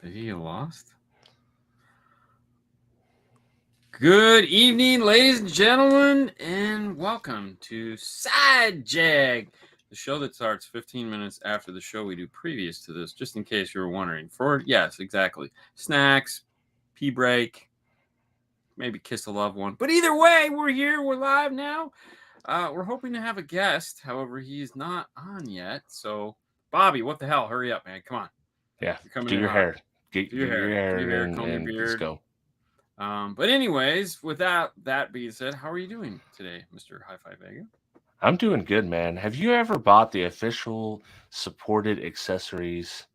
Did he get lost? Good evening, ladies and gentlemen, and welcome to Side Jag, the show that starts 15 minutes after the show we do previous to this, just in case you were wondering. Yes, exactly. Snacks, pee break, maybe kiss a loved one. But either way, we're here. We're live now. We're hoping to have a guest. However, he's not on yet. So, Bobby, what the hell? Hurry up, man. Come on. Yeah, You're coming do in your hot. hair. Do your hair, and, comb your and beard. let's go. But anyways, without that being said, how are you doing today, Mr. Hifivega? I'm doing good, man. Have you ever bought the official supported accessories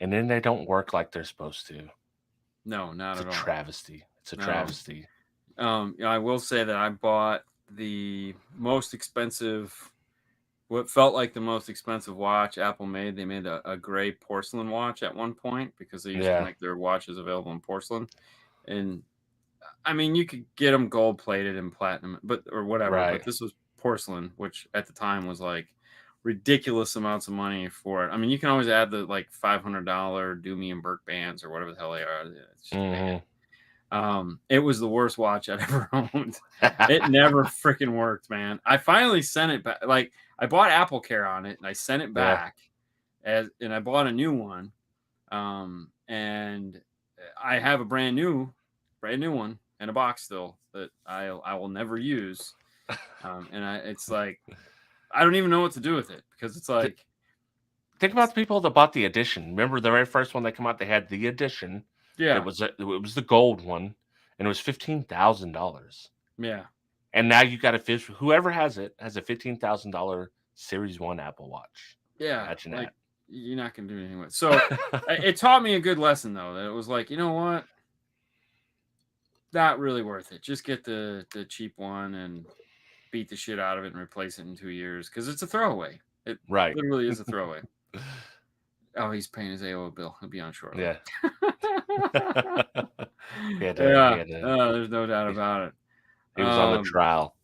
and then they don't work like they're supposed to? No, not It's at a all. travesty. It's a No. travesty. I will say that I bought the most expensive, what felt like the most expensive watch Apple made. They made a gray porcelain watch at one point because they used to make their watches available in porcelain. And I mean, you could get them gold plated and platinum, or whatever. Right. But this was porcelain, which at the time was like ridiculous amounts of money for it. I mean, you can always add the like $500 Doomie and Burke bands or whatever the hell they are. It's just bad. It was the worst watch I'd ever owned. It never freaking worked, man. I finally sent it back. Like I bought Apple Care on it, and I sent it back, and I bought a new one. And I have a brand new one in a box still that I will never use. It's like I don't even know what to do with it because it's like think about the people that bought the edition. Remember the very first one they come out, they had the edition. Yeah, it was the gold one, and it was $15,000. Yeah, and now you got whoever has it has a $15,000 Series 1 Apple Watch. Yeah, imagine like, that. You're not gonna do anything with it. So it taught me a good lesson though. That it was like, you know what, not really worth it. Just get the cheap one and beat the shit out of it and replace it in 2 years because it's a throwaway. It literally is a throwaway. Oh, he's paying his AOL bill. He'll be on shortly. Yeah. There's no doubt about it. He was on the trial.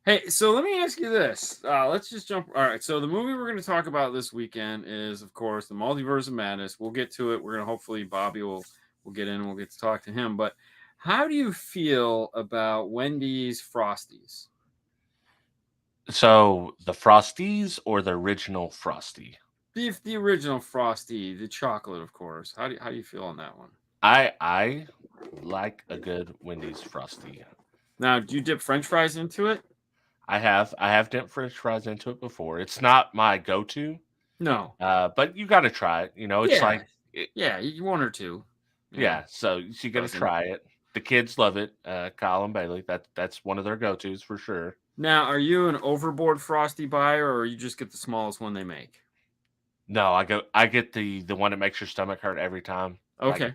Hey, so let me ask you this. Let's just jump. All right. So the movie we're going to talk about this weekend is, of course, the Multiverse of Madness. We'll get to it. We're going to hopefully Bobby will get in and we'll get to talk to him. But how do you feel about Wendy's frosties? So the frosties or the original frosty? The original frosty, the chocolate, of course. How do you feel on that one? I like a good Wendy's frosty. Now, do you dip French fries into it? I have dipped French fries into it before. It's not my go-to. No. But you got to try it. You know, it's like one or two. Yeah, so you got to try it. The kids love it. Kyle and Bailey, that's one of their go-tos for sure. Now, are you an overboard frosty buyer, or you just get the smallest one they make? No, I get the one that makes your stomach hurt every time. Okay.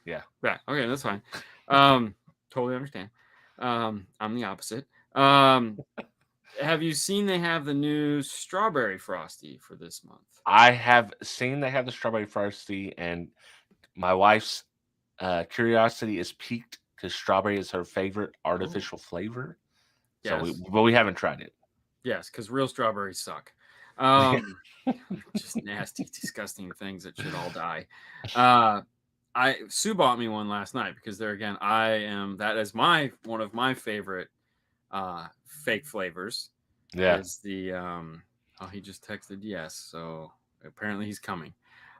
Yeah. Okay, that's fine. Totally understand. I'm the opposite. Have you seen they have the new strawberry frosty for this month? I have seen they have the strawberry frosty, and my wife's curiosity is piqued because strawberry is her favorite artificial flavor. Yes. So we haven't tried it. Yes, because real strawberries suck. Just nasty, disgusting things that should all die. Sue bought me one last night because that is one of my favorite fake flavors. Yeah. Is the he just texted yes, so apparently he's coming.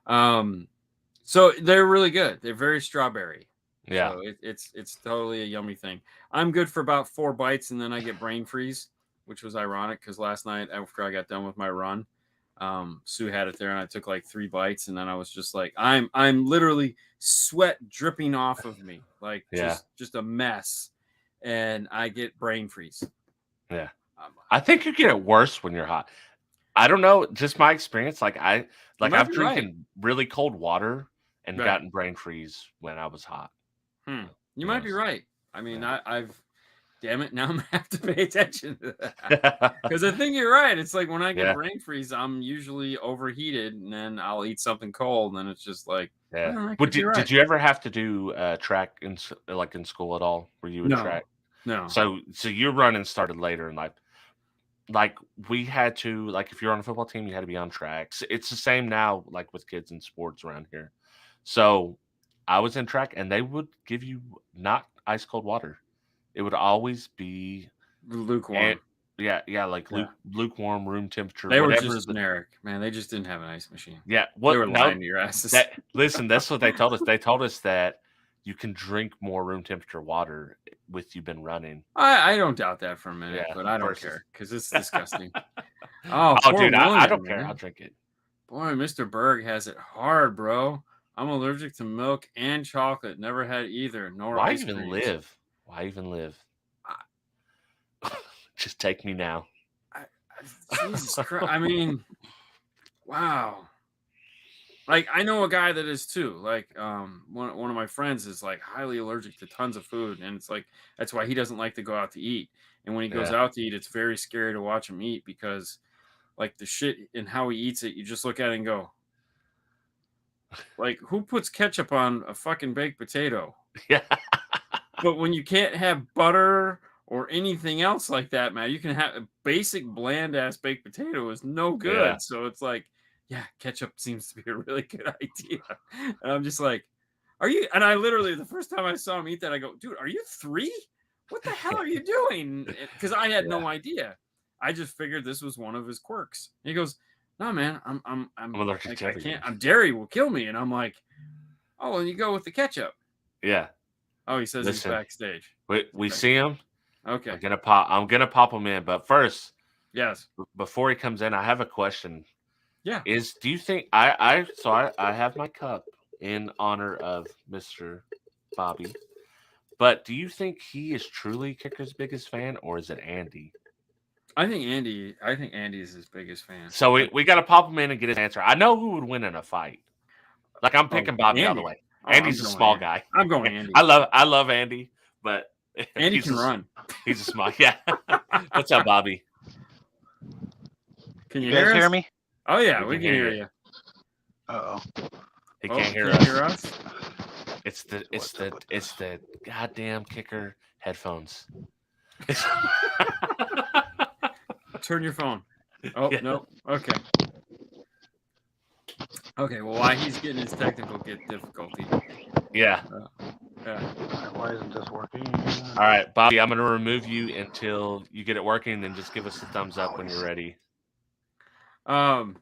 So they're really good. They're very strawberry. Yeah. So it's totally a yummy thing. I'm good for about 4 bites and then I get brain freeze, which was ironic because last night after I got done with my run, Sue had it there and I took like 3 bites and then I was just like, I'm literally sweat dripping off of me, like just a mess, and I get brain freeze. Yeah. I think you get it worse when you're hot. I don't know, just my experience. I've drinking really cold water and gotten brain freeze when I was hot. You might be right. I mean, I've damn it, now I'm gonna have to pay attention to that. Because I think you're right. It's like when I get brain freeze, I'm usually overheated and then I'll eat something cold and then it's just like Did you ever have to do track in school at all? Were you in track? No. So your running started later in life. Like we had to, if you're on a football team, you had to be on tracks. It's the same now, like with kids in sports around here. So I was in track, and they would give you not ice cold water. It would always be lukewarm. Like lukewarm room temperature, They were whatever. just generic, man. They just didn't have an ice machine. Yeah, they were lying to your asses. Listen, that's what they told us. They told us that you can drink more room temperature water with you been running. I don't doubt that for a minute, but I don't care because it's disgusting. Oh, dude, I don't man. care. I'll drink it. Boy, Mr. Berg has it hard, bro. I'm allergic to milk and chocolate. Never had either. Nor Why ice even creams. live? Why even live? Just take me now. Jesus Christ! I mean, wow. Like, I know a guy that is too. Like, one of my friends is like highly allergic to tons of food, and it's like that's why he doesn't like to go out to eat. And when he goes out to eat, it's very scary to watch him eat because, like, the shit and how he eats it, you just look at it and go, like, who puts ketchup on a fucking baked potato? Yeah. But when you can't have butter or anything else like that, man, you can have a basic bland ass baked potato is no good. Yeah. So it's like, yeah, ketchup seems to be a really good idea. And I'm just like, are you? And I literally, the first time I saw him eat that, I go, dude, are you 3? What the hell are you doing? Because I had no idea. I just figured this was one of his quirks. And he goes, no, man, I'm allergic to everything. I'm dairy will kill me. And I'm like, oh, well, you go with the ketchup. Yeah. Oh, he says he's backstage. We see him. Okay. I'm gonna pop him in, but first, yes, before he comes in, I have a question. Yeah. Do you think I have my cup in honor of Mr. Bobby, but do you think he is truly Kicker's biggest fan, or is it Andy? I think Andy is his biggest fan. So we got to pop him in and get his answer. I know who would win in a fight. Like, I'm picking Bobby Andy. all the way. Andy's a small guy. I'm going Andy. I love Andy, but Andy can run. He's a small. Yeah. What's up, Bobby? Can you guys hear me? Oh yeah, we can hear you. Uh-oh. He can't hear us. It's the goddamn Kicker headphones. Turn your phone. Oh, no. Okay. Okay, well, why he's getting his technical difficulty. Yeah. Why isn't this working? All right, Bobby, I'm going to remove you until you get it working, and just give us a thumbs up when you're ready. We'll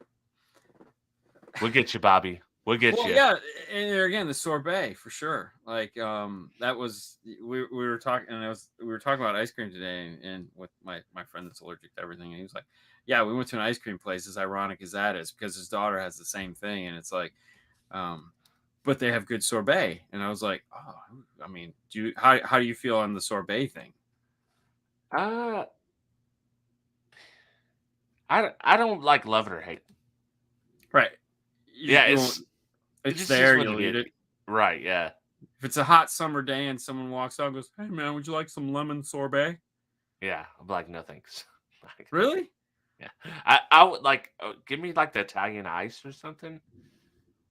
get you, Bobby. We'll get you. Yeah, and there again, the sorbet for sure. Like, that was we were talking, and we were talking about ice cream today, and with my friend that's allergic to everything, and he was like, "Yeah, we went to an ice cream place. As ironic as that is, because his daughter has the same thing, and it's like, but they have good sorbet." And I was like, "Oh, I mean, how do you feel on the sorbet thing?" I don't like love it or hate. Right. It's there. You'll eat it. Right. Yeah. If it's a hot summer day and someone walks out and goes, "Hey man, would you like some lemon sorbet?" Yeah, I'm like, no thanks. Really? Yeah. I would like give me like the Italian ice or something.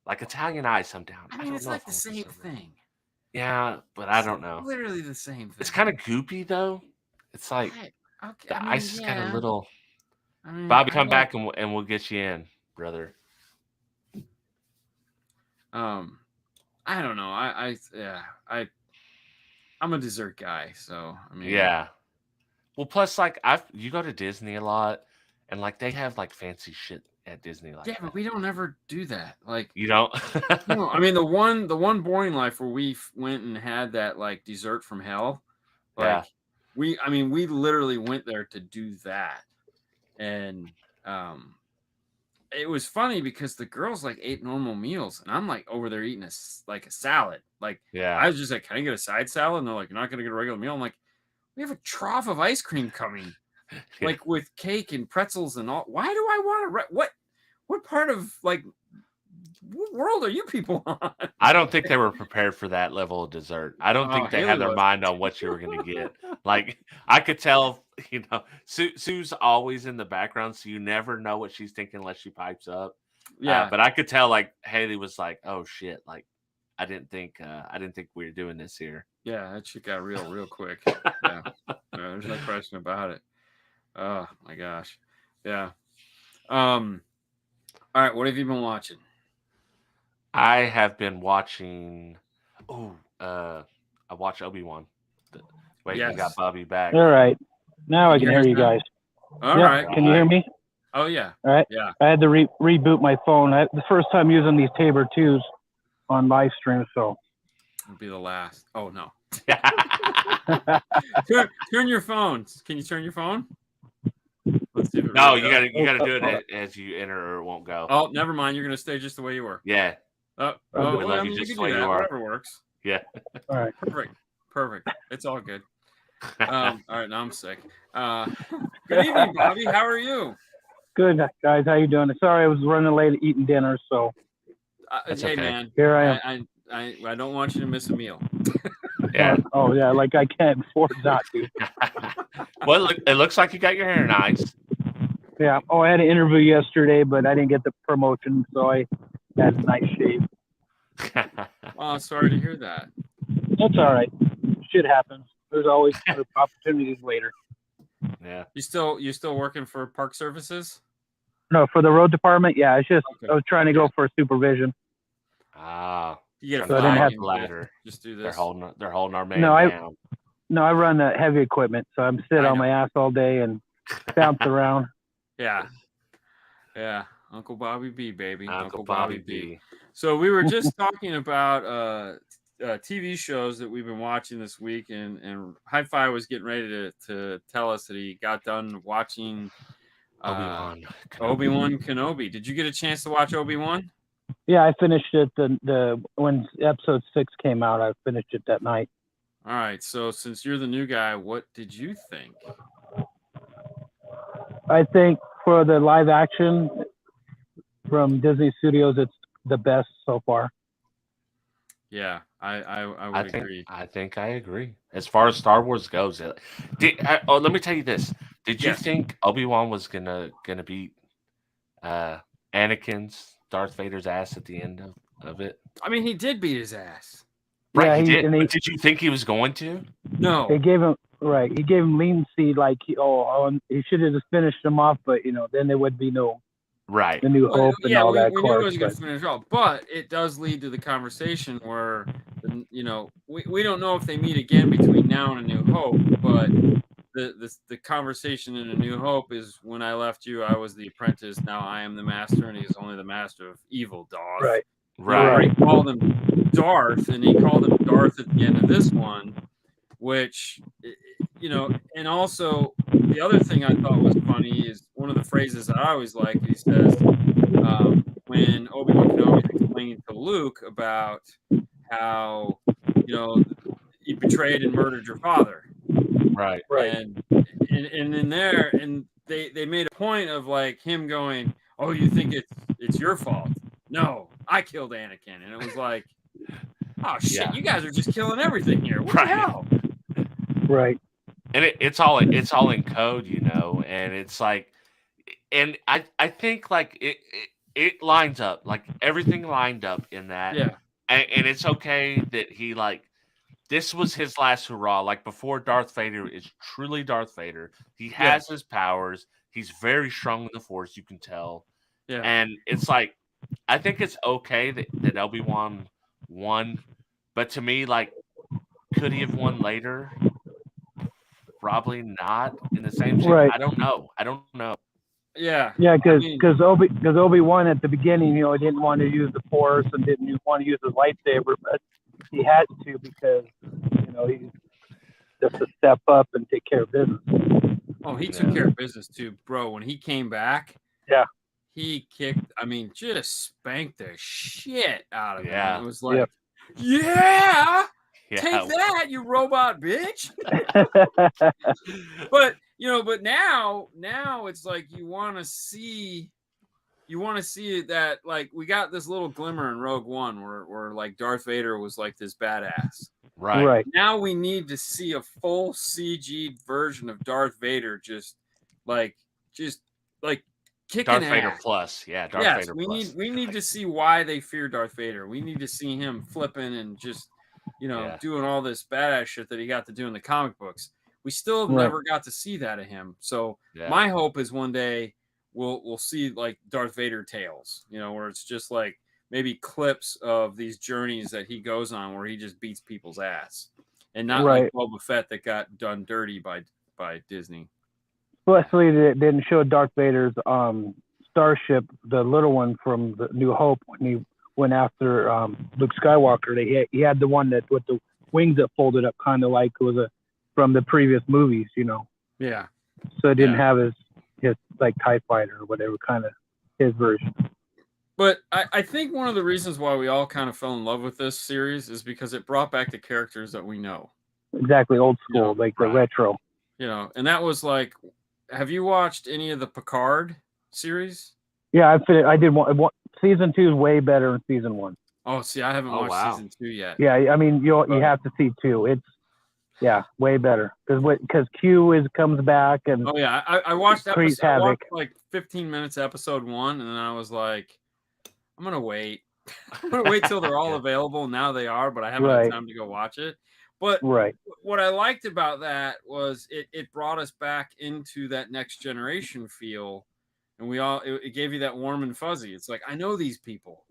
Like Italian ice, I'm down. I mean, it's like the same thing. Yeah, but I don't know. Literally the same thing. It's kind of goopy though. It's like the ice is kind of little. Bobby, come back and we'll get you in, brother. I don't know. I'm a dessert guy, so I mean, yeah. Well, plus, like you go to Disney a lot, and like they have like fancy shit at Disney. Like, but we don't ever do that. Like, you don't. No, I mean the one Boring Life where we went and had that like dessert from hell. Like, we literally went there to do that, and it was funny because the girls like ate normal meals, and I'm like over there eating a salad. Like, I was just like, "Can I get a side salad?" And they're like, "You're not gonna get a regular meal." I'm like, "We have a trough of ice cream coming, like with cake and pretzels and all. Why do I want to? What part of like what world are you people on?" I don't think they were prepared for that level of dessert. I don't think they had their mind on what you were going to get. Like, I could tell, Sue's always in the background, so you never know what she's thinking unless she pipes up. Yeah, but I could tell, like, Haley was like, "Oh shit!" Like, I didn't think we were doing this here. Yeah, that shit got real quick. Yeah, there's no question about it. Oh my gosh, yeah. All right, what have you been watching? I have been watching. Oh, I watched Obi-Wan. Wait, we got Bobby back. All right, now I can hear you now? guys. All right. Can you hear me? Oh yeah. All right. Yeah. I had to reboot my phone. The first time using these Tabor 2s on live stream, so It'll be the last. Oh no. turn your phones. Can you turn your phone? Let's see if it No, really you gotta do it as you enter, or it won't go. Oh, never mind. You're gonna stay just the way you were. Yeah. Oh, We well, love I you mean, you just can the way do you that. are. Whatever works. Yeah. all right. Perfect. It's all good. All right, now I'm sick. Good evening, Bobby. How are you? Good, guys. How you doing? Sorry, I was running late eating dinner, so That's hey, okay. man. here I am. I don't want you to miss a meal. Yeah. Oh yeah, like I can't afford not to. Well, it looks like you got your hair nice. Yeah. Oh, I had an interview yesterday, but I didn't get the promotion, so I had a nice shave. Oh, sorry to hear that. That's all right. Shit happens. There's always other opportunities later. Yeah. You still working for Park Services? No, for the road department, yeah. It's just Okay. I was trying to go for supervision. Ah. You get a So I didn't have ladder. Just do They're this. holding our man No, down. No, I run heavy equipment, so I'm sitting on my ass all day and bounce around. Yeah. Uncle Bobby B, baby. Uncle Bobby B. So we were just talking about TV shows that we've been watching this week, and Hi-Fi was getting ready to tell us that he got done watching Obi-Wan Kenobi. Did you get a chance to watch Obi-Wan? Yeah, I finished it when episode 6 came out. I finished it that night. All right. So since you're the new guy, what did you think? I think for the live action from Disney Studios, it's the best so far. Yeah, I would agree. I think I agree. As far as Star Wars goes, let me tell you this: did you think Obi-Wan was gonna beat Anakin's Darth Vader's ass at the end of it? I mean, he did beat his ass. Right, Yeah, he did. But did you think he was going to? No. He gave him leniency, like he should have just finished him off, but then there would be no right the New Hope and all that. We knew it was going to finish off, but it does lead to the conversation where we don't know if they meet again between now and A New Hope, but the conversation in A New Hope is when I left you, I was the apprentice. Now I am the master, and he's only the master of evil, Darth. Right. Right. He called him Darth, and he called him Darth at the end of this one, which, and also the other thing I thought was funny is one of the phrases that I always like. He says, when Obi-Wan Kenobi is explaining to Luke about how, you betrayed and murdered your father. Right. And in there, and they made a point of like him going, "Oh, you think it's your fault? No, I killed Anakin," and it was like, "Oh shit, you guys are just killing everything here. What the hell?" Right. And it's all in code, and it's like, and I think like it lines up, like everything lined up in that. Yeah. And it's okay that he this was his last hurrah. Like before Darth Vader is truly Darth Vader. He has his powers. He's very strong in the Force, you can tell. Yeah. And it's like, I think it's okay that Obi-Wan won. But to me, like, could he have won later? Probably not in the same shape. Right. I don't know. Yeah. Yeah, because Obi-Wan at the beginning, he didn't want to use the Force and didn't want to use his lightsaber, but he had to because he's just to step up and take care of business. Oh, he took care of business too, bro. When he came back, he kicked. I mean, just spanked the shit out of him. It was like, take that, you robot bitch. But now it's like you want to see that, like, we got this little glimmer in Rogue One where like Darth Vader was like this badass. Right. Now we need to see a full CG version of Darth Vader, just like kicking Darth ass. Vader plus, Darth Vader plus. We need to see why they fear Darth Vader. We need to see him flipping and just doing all this badass shit that he got to do in the comic books. We still never got to see that of him. So my hope is one day we'll see like Darth Vader tales, where it's just like maybe clips of these journeys that he goes on where he just beats people's ass, and not Right. like Boba Fett that got done dirty by Disney. Especially they didn't show Darth Vader's starship, the little one from the New Hope, when he went after Luke Skywalker. He had the one that with the wings that folded up, kind of like it was from the previous movies, you know. Yeah. So it didn't have his like TIE fighter or whatever, kind of his version. But I think one of the reasons why we all kind of fell in love with this series is because it brought back the characters that we know. Exactly, old school, like the retro. You know, and that was like, have you watched any of the Picard series? Yeah, I did one. Season 2 is way better than season 1. Oh, see, I haven't watched season 2 yet. Yeah, I mean, you have to see 2. It's way better because Q comes back and I watched like 15 minutes episode 1, and then I was like, I'm gonna wait. I'm gonna wait till they're all available. Now they are, but I haven't had time to go watch it. But what I liked about that was it brought us back into that next generation feel, and it gave you that warm and fuzzy. It's like, I know these people.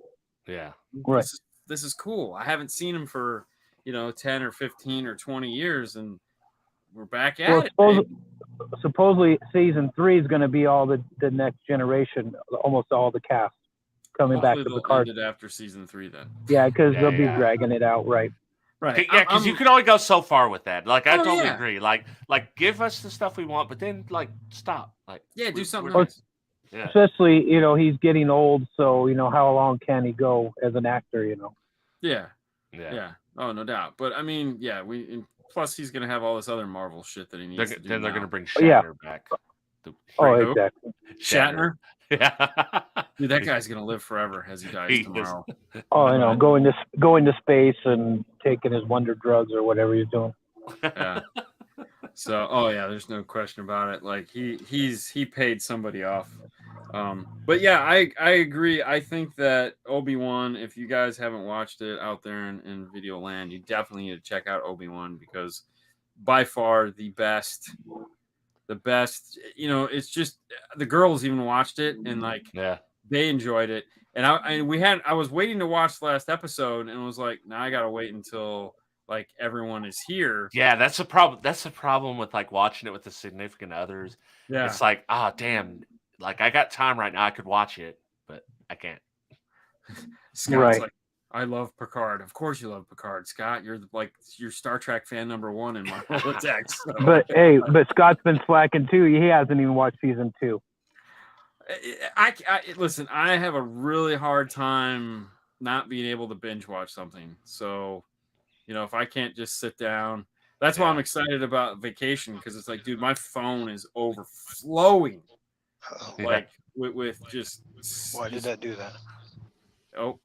Yeah. Right. This is cool. I haven't seen them for 10 or 15 or 20 years, and we're back at it. Supposedly season 3 is going to be all the next generation, almost all the cast coming back to Picard. End it after season 3 then. Yeah, because they'll be dragging it out, right? Right. Yeah, because you can only go so far with that. Like, I totally agree. Like, give us the stuff we want, but then stop. Like, do something else. Yeah. Especially, he's getting old, so how long can he go as an actor? Yeah. Oh, no doubt. But I mean, plus he's gonna have all this other Marvel shit that he needs to do. Then they're gonna bring Shatner back. Exactly. Shatner. Yeah. Dude, that guy's gonna live forever as he dies tomorrow. Oh, I know. Going to space and taking his wonder drugs or whatever he's doing. Yeah. So, there's no question about it. Like he paid somebody off. But yeah, I agree. I think that Obi-Wan, if you guys haven't watched it out there in video land, you definitely need to check out Obi-Wan, because by far the best, it's just the girls even watched it and they enjoyed it. And I was waiting to watch the last episode and was like, now I got to wait until like everyone is here. Yeah, that's a problem. That's a problem with like watching it with the significant others. Yeah. It's like, damn, like I got time right now. I could watch it, but I can't. Scott's like, I love Picard. Of course you love Picard, Scott. You're Star Trek fan number 1 in my Rolodex. So. But Scott's been slacking too. He hasn't even watched season 2. Listen, I have a really hard time not being able to binge watch something. So, if I can't just sit down, that's why I'm excited about vacation, because it's like, dude, my phone is overflowing. With just. Why did that do that? Oh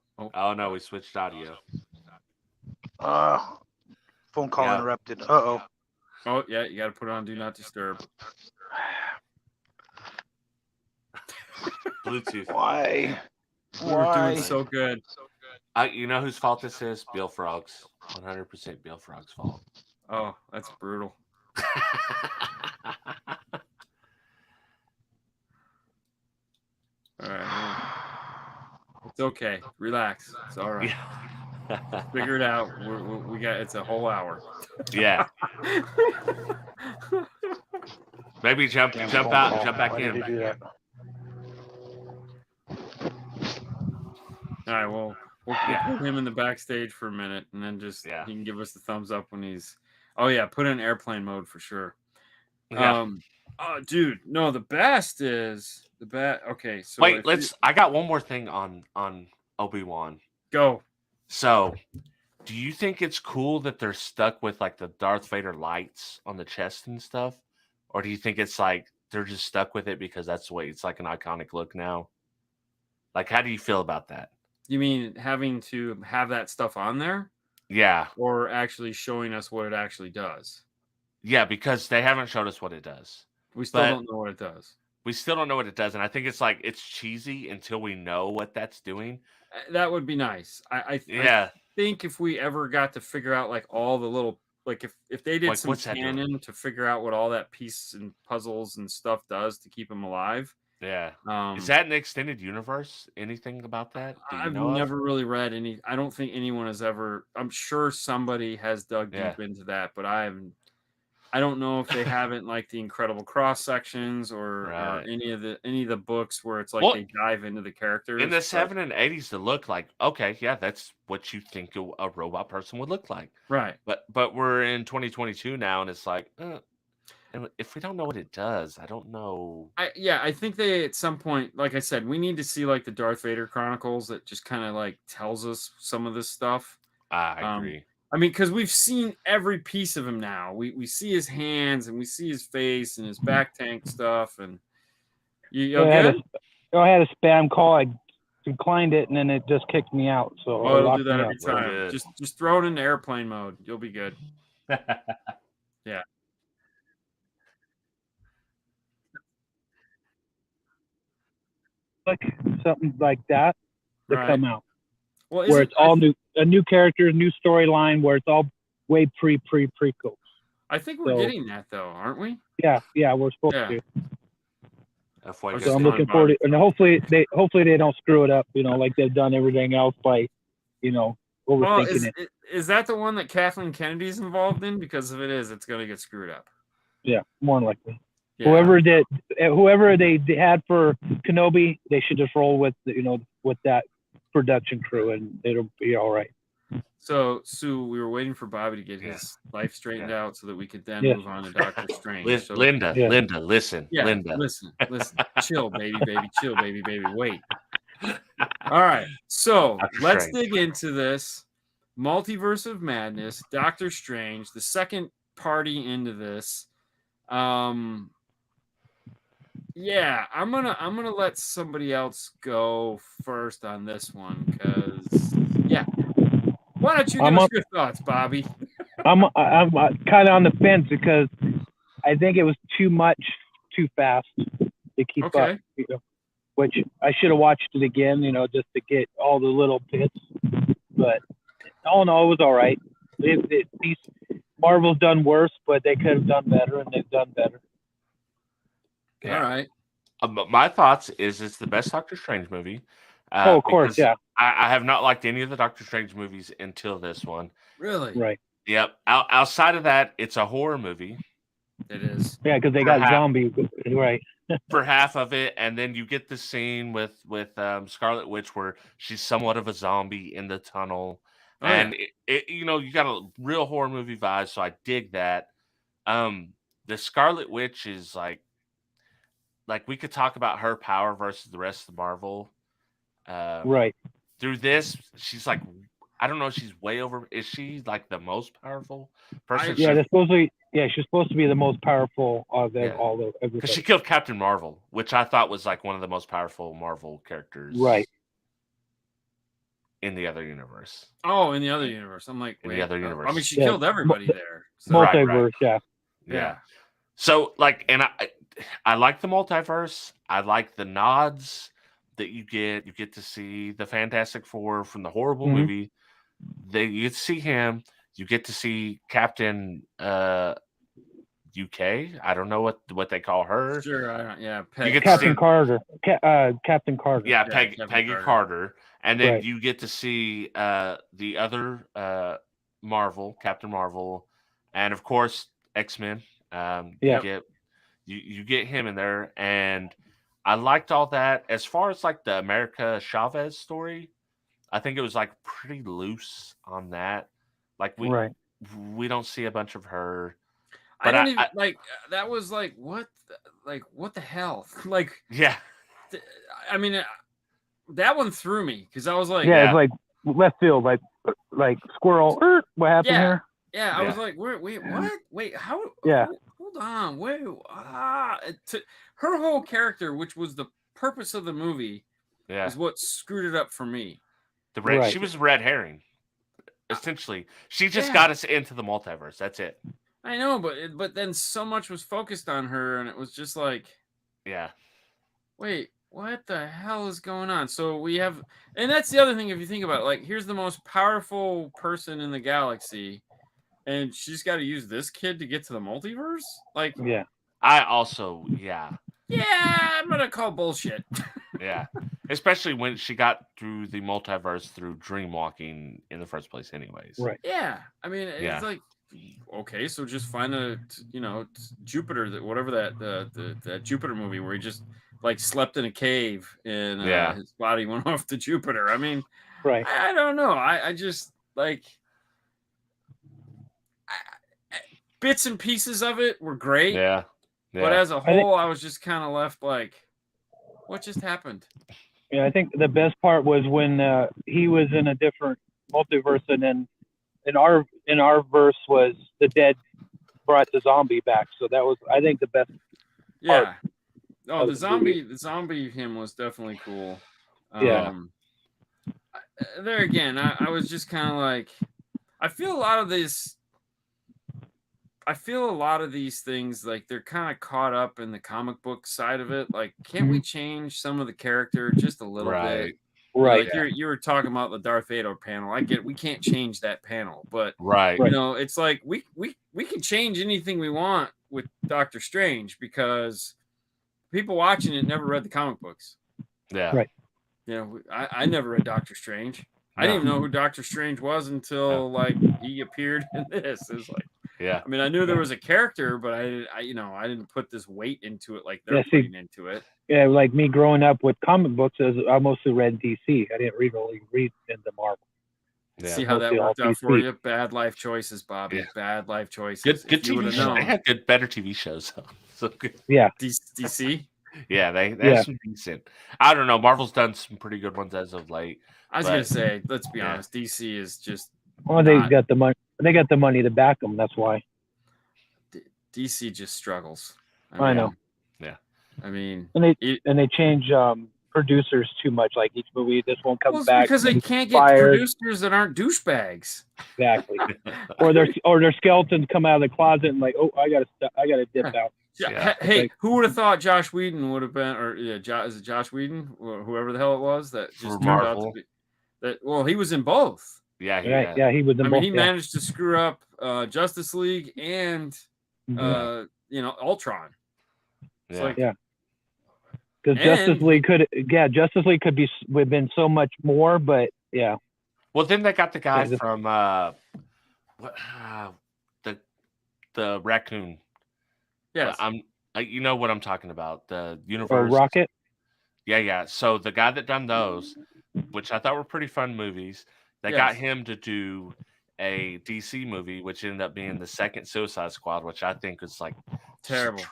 no, we switched audio. Phone call interrupted. Oh yeah, you got to put it on Do Not Disturb. Bluetooth. Why? We're doing so good. You know whose fault this is? Bill Frog's. 100% Bill Frog's fault. Oh, that's brutal. All right. It's okay. Relax. It's all right. Figure it out. We got. It's a whole hour. Yeah. Maybe jump out and jump back in. All right. Well, we'll put him in the backstage for a minute, and then just he can give us the thumbs up when he's. Oh yeah, put in airplane mode for sure. Yeah. Oh, dude, no. The best is the best. Okay, so wait. I got one more thing on Obi-Wan. Go. So, do you think it's cool that they're stuck with like the Darth Vader lights on the chest and stuff, or do you think it's like they're just stuck with it because that's the way it's like an iconic look now? Like, how do you feel about that? You mean having to have that stuff on there? Yeah. Or actually showing us what it actually does? Yeah, because they haven't showed us what it does. We still don't know what it does. We still don't know what it does, and I think it's cheesy until we know what that's doing. That would be nice. I think if we ever got to figure out like all the little if they did some canon to figure out what all that piece and puzzles and stuff does to keep them alive, Yeah. Is that an extended universe? Anything about that? Do you I've know never really read any. I don't think anyone has ever. I'm sure somebody has dug deep into that, but I don't know if they haven't, like, the incredible cross sections or any of the books where it's like they dive into the characters. In the 70s and 80s, to look like, okay, yeah, that's what you think a robot person would look like. Right. But we're in 2022 now, and it's like, if we don't know what it does, I don't know. I think they, at some point, like I said, we need to see, like, the Darth Vader Chronicles that just kind of, like, tells us some of this stuff. I agree. I mean, because we've seen every piece of him now. We see his hands, and we see his face and his back tank stuff. And I had a spam call. I declined it, and then it just kicked me out. So it'll do that every time. Just throw it into airplane mode. You'll be good. Yeah. Something like that to come out. Well, where it's all new, a new character, new storyline, where it's all way prequels. I think we're getting that, though, aren't we? Yeah, we're supposed to. So I'm looking forward to, and hopefully they don't screw it up, like they've done everything else by, overthinking it. Is that the one that Kathleen Kennedy's involved in? Because if it is, it's going to get screwed up. Yeah, more than likely. Yeah. Whoever they had for Kenobi, they should just roll with with that production crew, and it'll be all right. So, Sue, we were waiting for Bobby to get his life straighted out so that we could then move on to Doctor Strange. Linda, listen. Yeah, Linda. Listen. Chill, baby. Chill, baby. Wait. All right. So, let's dig into this. Multiverse of Madness, Doctor Strange, the second party into this. Yeah, I'm gonna let somebody else go first on this one, because why don't you give us your thoughts, Bobby? I'm kind of on the fence because I think it was too much, too fast to keep up. Which I should have watched it again, just to get all the little bits. But all in all, it was all right. Marvel's done worse, but they could have done better, and they've done better. Yeah. All right. My thoughts is it's the best Doctor Strange movie. Of course, yeah. I have not liked any of the Doctor Strange movies until this one. Really? Right. Yep. Outside of that, it's a horror movie. It is. Yeah, because they got zombies, right? For half of it, and then you get the scene with Scarlet Witch where she's somewhat of a zombie in the tunnel, and you got a real horror movie vibe. So I dig that. The Scarlet Witch is like we could talk about her power versus the rest of Marvel. Right. Through this, she's like, I don't know, she's way over. Is she like the most powerful person? She's supposed to be the most powerful of all the. Because she killed Captain Marvel, which I thought was like one of the most powerful Marvel characters. Right. In the other universe. Oh, in the other universe. I'm like, in the other universe. I mean, she killed everybody there. So. Multiverse, yeah. So, and I like the multiverse. I like the nods that you get. You get to see the Fantastic Four from the horrible movie. You get to see him. You get to see Captain UK. I don't know what they call her. Sure, I don't. Yeah, Captain Carter. Captain Carter. Yeah, Peggy Carter. And then you get to see the other Marvel, Captain Marvel, and of course X-Men. You get him in there, and I liked all that. As far as like the America Chavez story, I think it was like pretty loose on that. Like we don't see a bunch of her. But I don't even like that. Was like what the hell? Like I mean, that one threw me because I was like, it's like left field, like squirrel. What happened here? Yeah, I was like, wait, what? Wait, how? Yeah. Hold on, wait. Her whole character, which was the purpose of the movie, is what screwed it up for me. She was a red herring. Essentially, she just got us into the multiverse. That's it. I know, but then so much was focused on her, and it was just like, wait, what the hell is going on? So we have, and that's the other thing. If you think about it, like, here's the most powerful person in the galaxy, and she's got to use this kid to get to the multiverse. Like, I also, Yeah, I'm gonna call bullshit. Yeah, especially when she got through the multiverse through dream walking in the first place, anyways. Right. Yeah, I mean, Yeah. it's like, okay, so just find a, Jupiter, that whatever that Jupiter movie where he just like slept in a cave and his body went off to Jupiter. I mean, Right. I don't know. I just like bits and pieces of it were great. Yeah. But as a whole, I was just kind of left like, what just happened? Yeah, I think the best part was when he was in a different multiverse, and then in our verse was the dead brought the zombie back. So that was, I think, the best. Yeah. Oh, of the zombie him was definitely cool. Yeah. There again, I was just kind of like, I feel a lot of these things like they're kind of caught up in the comic book side of it. Like, can't we change some of the character just a little bit? Right. Like you were talking about the Darth Vader panel. I get we can't change that panel, but Right. you know, it's like we can change anything we want with Doctor Strange because people watching it never read the comic books. Yeah. Right. You know, I never read Doctor Strange. I didn't even know who Doctor Strange was until like he appeared in this. It was like, yeah. I mean, I knew there was a character, but I didn't put this weight into it like they're putting into it. Yeah, like me growing up with comic books, I mostly read DC. I didn't really read into Marvel. Yeah. See how that Mostly worked all out for DC. you? Bad life choices, Bobby. Yeah. Bad life choices. Good If you TV would've shows. known. They had better TV shows. So good. Yeah. DC. Yeah, they have some decent. I don't know. Marvel's done some pretty good ones as of late. I was gonna say, let's be honest. DC is just. Well, they got the money. They got the money to back them. That's why. DC just struggles. I know. Yeah. I mean, and they change producers too much. Like each movie, this one comes back because they can't get producers that aren't douchebags. Exactly. or their skeletons come out of the closet and like, oh, I gotta dip out. Yeah. Hey, who would have thought Josh Whedon would have been, or is it Josh Whedon, or whoever the hell it was that just turned out to be that? Well, he was in both. Yeah, he was in both. He managed to screw up Justice League and Ultron. It's because Justice League could have been so much more, but yeah. Well, then they got the guy from the raccoon. Yes, you know what I'm talking about. The universe. Rocket. Yeah. So the guy that done those, which I thought were pretty fun movies, they got him to do a DC movie, which ended up being the second Suicide Squad, which I think was like terrible.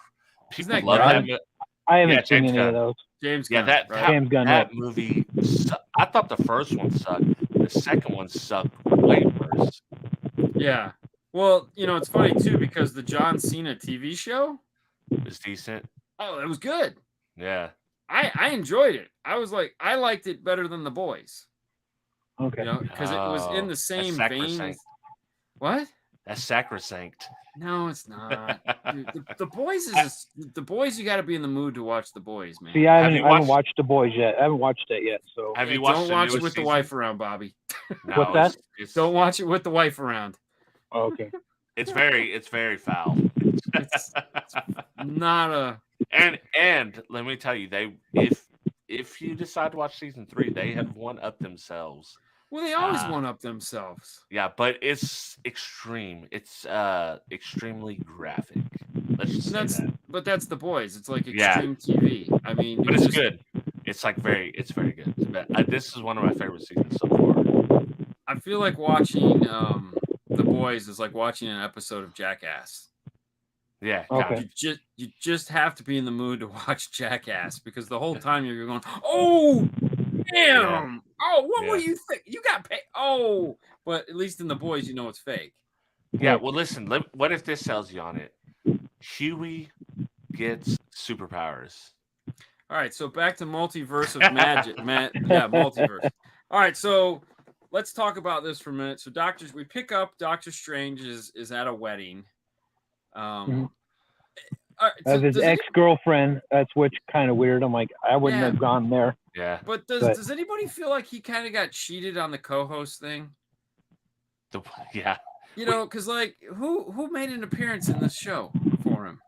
People love that movie. I haven't seen any of those. James Gunn. James Gunn. That movie. I thought the first one sucked. The second one sucked way worse. Yeah. Well, it's funny too because the John Cena TV show was decent. Oh, it was good. Yeah. I enjoyed it. I was like, I liked it better than The Boys. Okay. Because it was in the same vein. What? That's sacrosanct. No, it's not. Dude, the Boys is The Boys. You got to be in the mood to watch The Boys, man. See, I haven't watched The Boys yet. I haven't watched it yet. So have you watched? Don't watch it with the wife around, Bobby. No, what's that? Don't watch it with the wife around. Oh, okay. It's very foul. It's not a. And let me tell you, if you decide to watch season 3, they have one up themselves. Well, they always one up themselves. Yeah, but it's extreme. It's extremely graphic. Let's just say that. But that's The Boys. It's like extreme TV. I mean, but it's good. It's like it's very good. This is one of my favorite seasons so far. I feel like watching The Boys is like watching an episode of Jackass. Yeah. Okay. You just have to be in the mood to watch Jackass because the whole time you're going, oh, damn. Yeah. Oh, what were you think? You got paid. Oh, but at least in The Boys, it's fake. Yeah. Well, listen. What if this sells you on it? Huey gets superpowers. All right. So back to Multiverse of Magic. Multiverse. All right. So let's talk about this for a minute. So we pick up Doctor Strange is at a wedding. As his ex-girlfriend, that's which kind of weird. I'm like, I wouldn't have gone there. Yeah. But does anybody feel like he kind of got cheated on the co-host thing? Yeah. Because like who made an appearance in this show for him?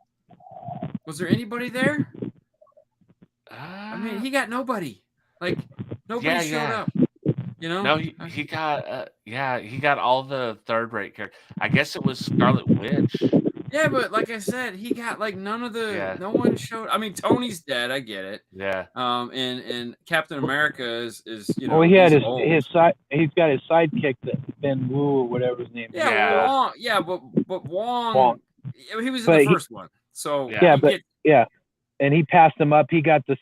Was there anybody there? I mean, he got nobody. Like nobody showed up. You know? No, he got he got all the third-rate characters. I guess it was Scarlet Witch. Yeah, but like I said, he got like none of the. No one showed. I mean, Tony's dead. I get it. Yeah. And Captain America is you know. Well, he had his side. He's got his sidekick, that Ben Wu or whatever his name is. Yeah, Wong. Yeah, but Wong. He was in the first one. So and he passed him up. He got the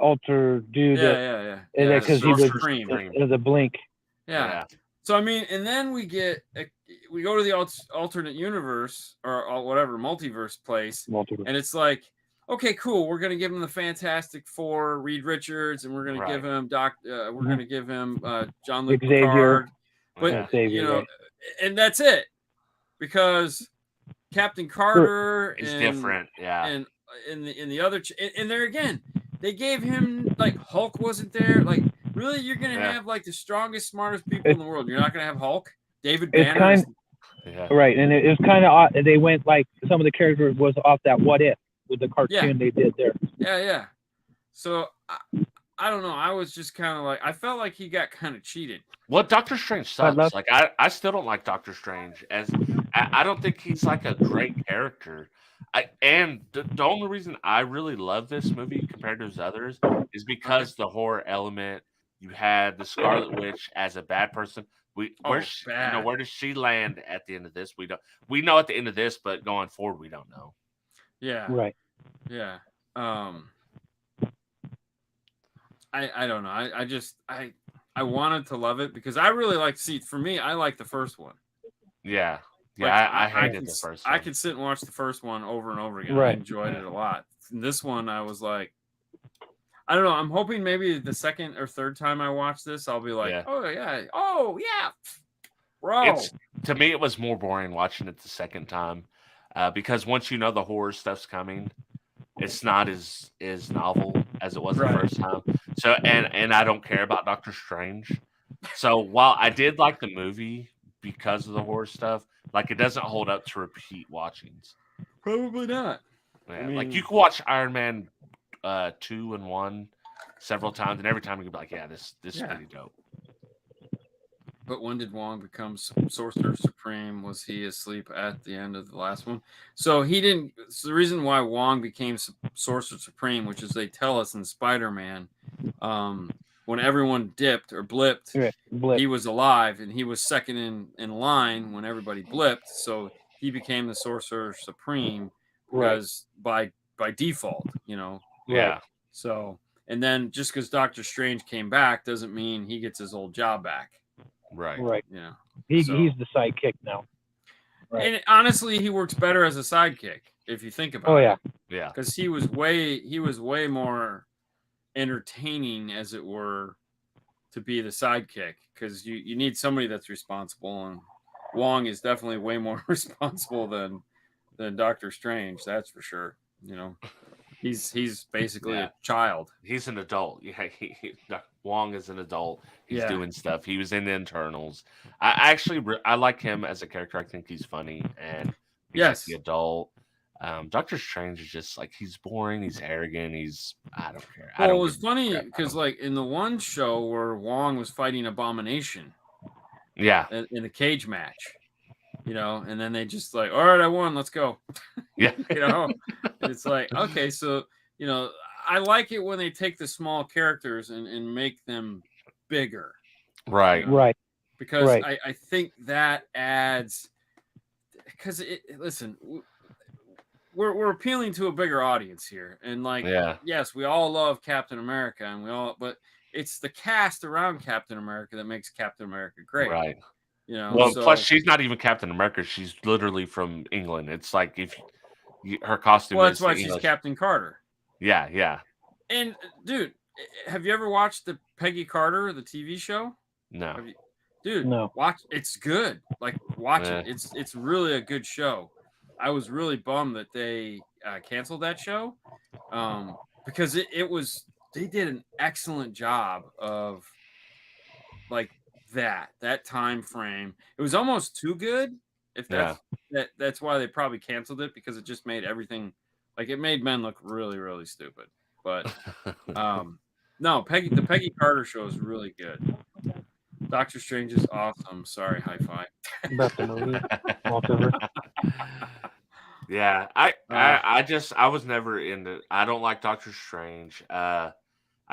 ultra dude. Yeah. Because he was Supreme. the blink. Yeah. So I mean, and then we go to the alternate universe or whatever multiverse place, and it's like, okay, cool. We're gonna give him the Fantastic Four, Reed Richards, and we're gonna give him we're gonna give him Jean-Luc Picard, but you know, and that's it, because Captain Carter is different, and in the other and there again, they gave him like Hulk wasn't there, like. Really, you're gonna have like the strongest, smartest people in the world. You're not gonna have Hulk, David Banner. Right, and it was kind of they went like some of the characters was off that What If with the cartoon they did there. Yeah. So I don't know. I was just kind of like I felt like he got kind of cheated. Well, Doctor Strange sucks. Like I still don't like Doctor Strange. I don't think he's like a great character. And the only reason I really love this movie compared to his others is because the horror element. You had the Scarlet Witch as a bad person. Where does she land at the end of this? We don't. We know at the end of this, but going forward, we don't know. Yeah. Right. Yeah. I don't know. I wanted to love it because I really like. See, for me, I like the first one. Yeah. Yeah. Like, I hated the first one. I could sit and watch the first one over and over again. Right. I enjoyed it a lot. And this one, I was like. I don't know. I'm hoping maybe the second or third time I watch this, I'll be like, oh yeah, bro. To me, it was more boring watching it the second time because once you know the horror stuff's coming, it's not as novel as it was the first time. So and I don't care about Doctor Strange. So while I did like the movie because of the horror stuff, like it doesn't hold up to repeat watchings. Probably not. Yeah, I mean, like you can watch Iron Man 2 and 1 several times, and every time you can be like, yeah, this is pretty dope. But when did Wong become Sorcerer Supreme? Was he asleep at the end of the last one? So he didn't. So the reason why Wong became Sorcerer Supreme, which is they tell us in Spider-Man, when everyone dipped or blipped, he was alive, and he was second in line when everybody blipped. So he became the Sorcerer Supreme because by default, you know. Yeah. So, and then just because Doctor Strange came back doesn't mean he gets his old job back. Right. Yeah. He's the sidekick now. Right. And honestly, he works better as a sidekick if you think about it. Yeah. Because he was way more entertaining, as it were, to be the sidekick. Because you need somebody that's responsible, and Wong is definitely way more responsible than Doctor Strange. That's for sure. You know. He's basically a child. He's an adult. Yeah, Wong is an adult. He's doing stuff. He was in the Internals. I like him as a character. I think he's funny and he's like the adult. Doctor Strange is just like he's boring. He's arrogant. I don't care. Well, it was funny because like in the one show where Wong was fighting Abomination, in a cage match. You know, and then they just like, all right, I won, let's go. Yeah. You know, it's like, okay, so, you know, I like it when they take the small characters and make them bigger. Right. You know? Right. Because I think that adds, because listen, we're appealing to a bigger audience here. And like, yes, we all love Captain America but it's the cast around Captain America that makes Captain America great. Right. You know, well, plus she's not even Captain America. She's literally from England. It's like her costume. Well, that's why she's Captain Carter. Yeah. And dude, have you ever watched the Peggy Carter, the TV show? No. No. Watch. It's good. Like watch it. It's really a good show. I was really bummed that they canceled that show because they did an excellent job of like. That time frame, it was almost too good. If that's why they probably canceled it, because it just made everything like it made men look really, really stupid. But no, the Peggy Carter show is really good. Doctor Strange is awesome. Sorry, Hi-Fi. Best movie. Multiverse. Yeah, I was never into. I don't like Doctor Strange. I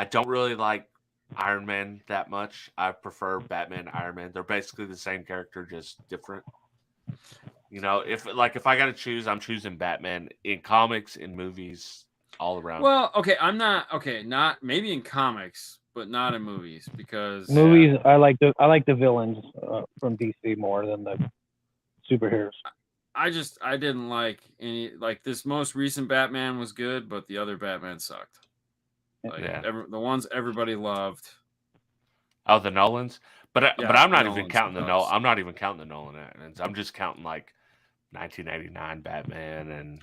don't really like Iron Man that much. I prefer Batman, Iron Man. They're basically the same character, just different. You know, if I got to choose, I'm choosing Batman in comics, in movies, all around. Well, okay, not maybe in comics, but not in movies because Movies, I like the villains from DC more than the superheroes. I didn't like any this most recent Batman was good, but the other Batman sucked. The ones everybody loved. Oh, the Nolans, but I'm not even counting I'm not even counting the Nolan. I'm just counting like 1989 Batman and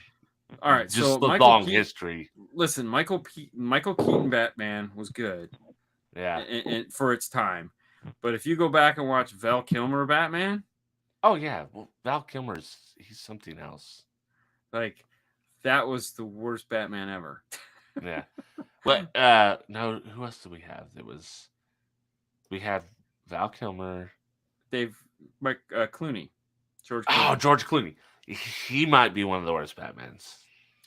all right, just so the long history. Listen, Michael Keaton Batman was good. Yeah, and for its time, but if you go back and watch Val Kilmer Batman. Oh yeah, well, Val Kilmer's he's something else. Like that was the worst Batman ever. Yeah, but no, who else do we have? We have Val Kilmer, Clooney, George Clooney. Oh, George Clooney. He might be one of the worst Batmans.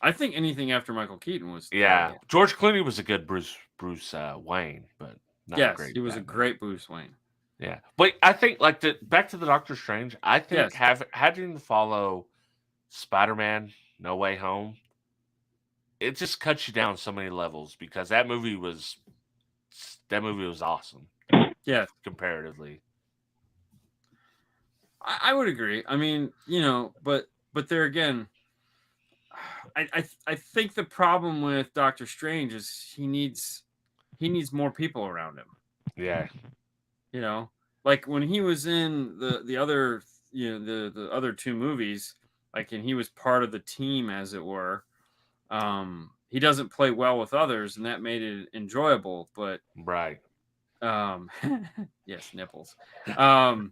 I think anything after Michael Keaton was. Yeah, George Clooney was a good Bruce Wayne, but not a great. He was Batman. A great Bruce Wayne. Yeah, but I think back to the Doctor Strange. I think having to follow Spider-Man No Way Home, it just cuts you down so many levels because that movie was awesome. Yeah, comparatively, I would agree. I mean, but there again, I think the problem with Doctor Strange is he needs more people around him. Yeah. Like when he was in the other, the other two movies, and he was part of the team, as it were. He doesn't play well with others, and that made it enjoyable. But right, yes, nipples. To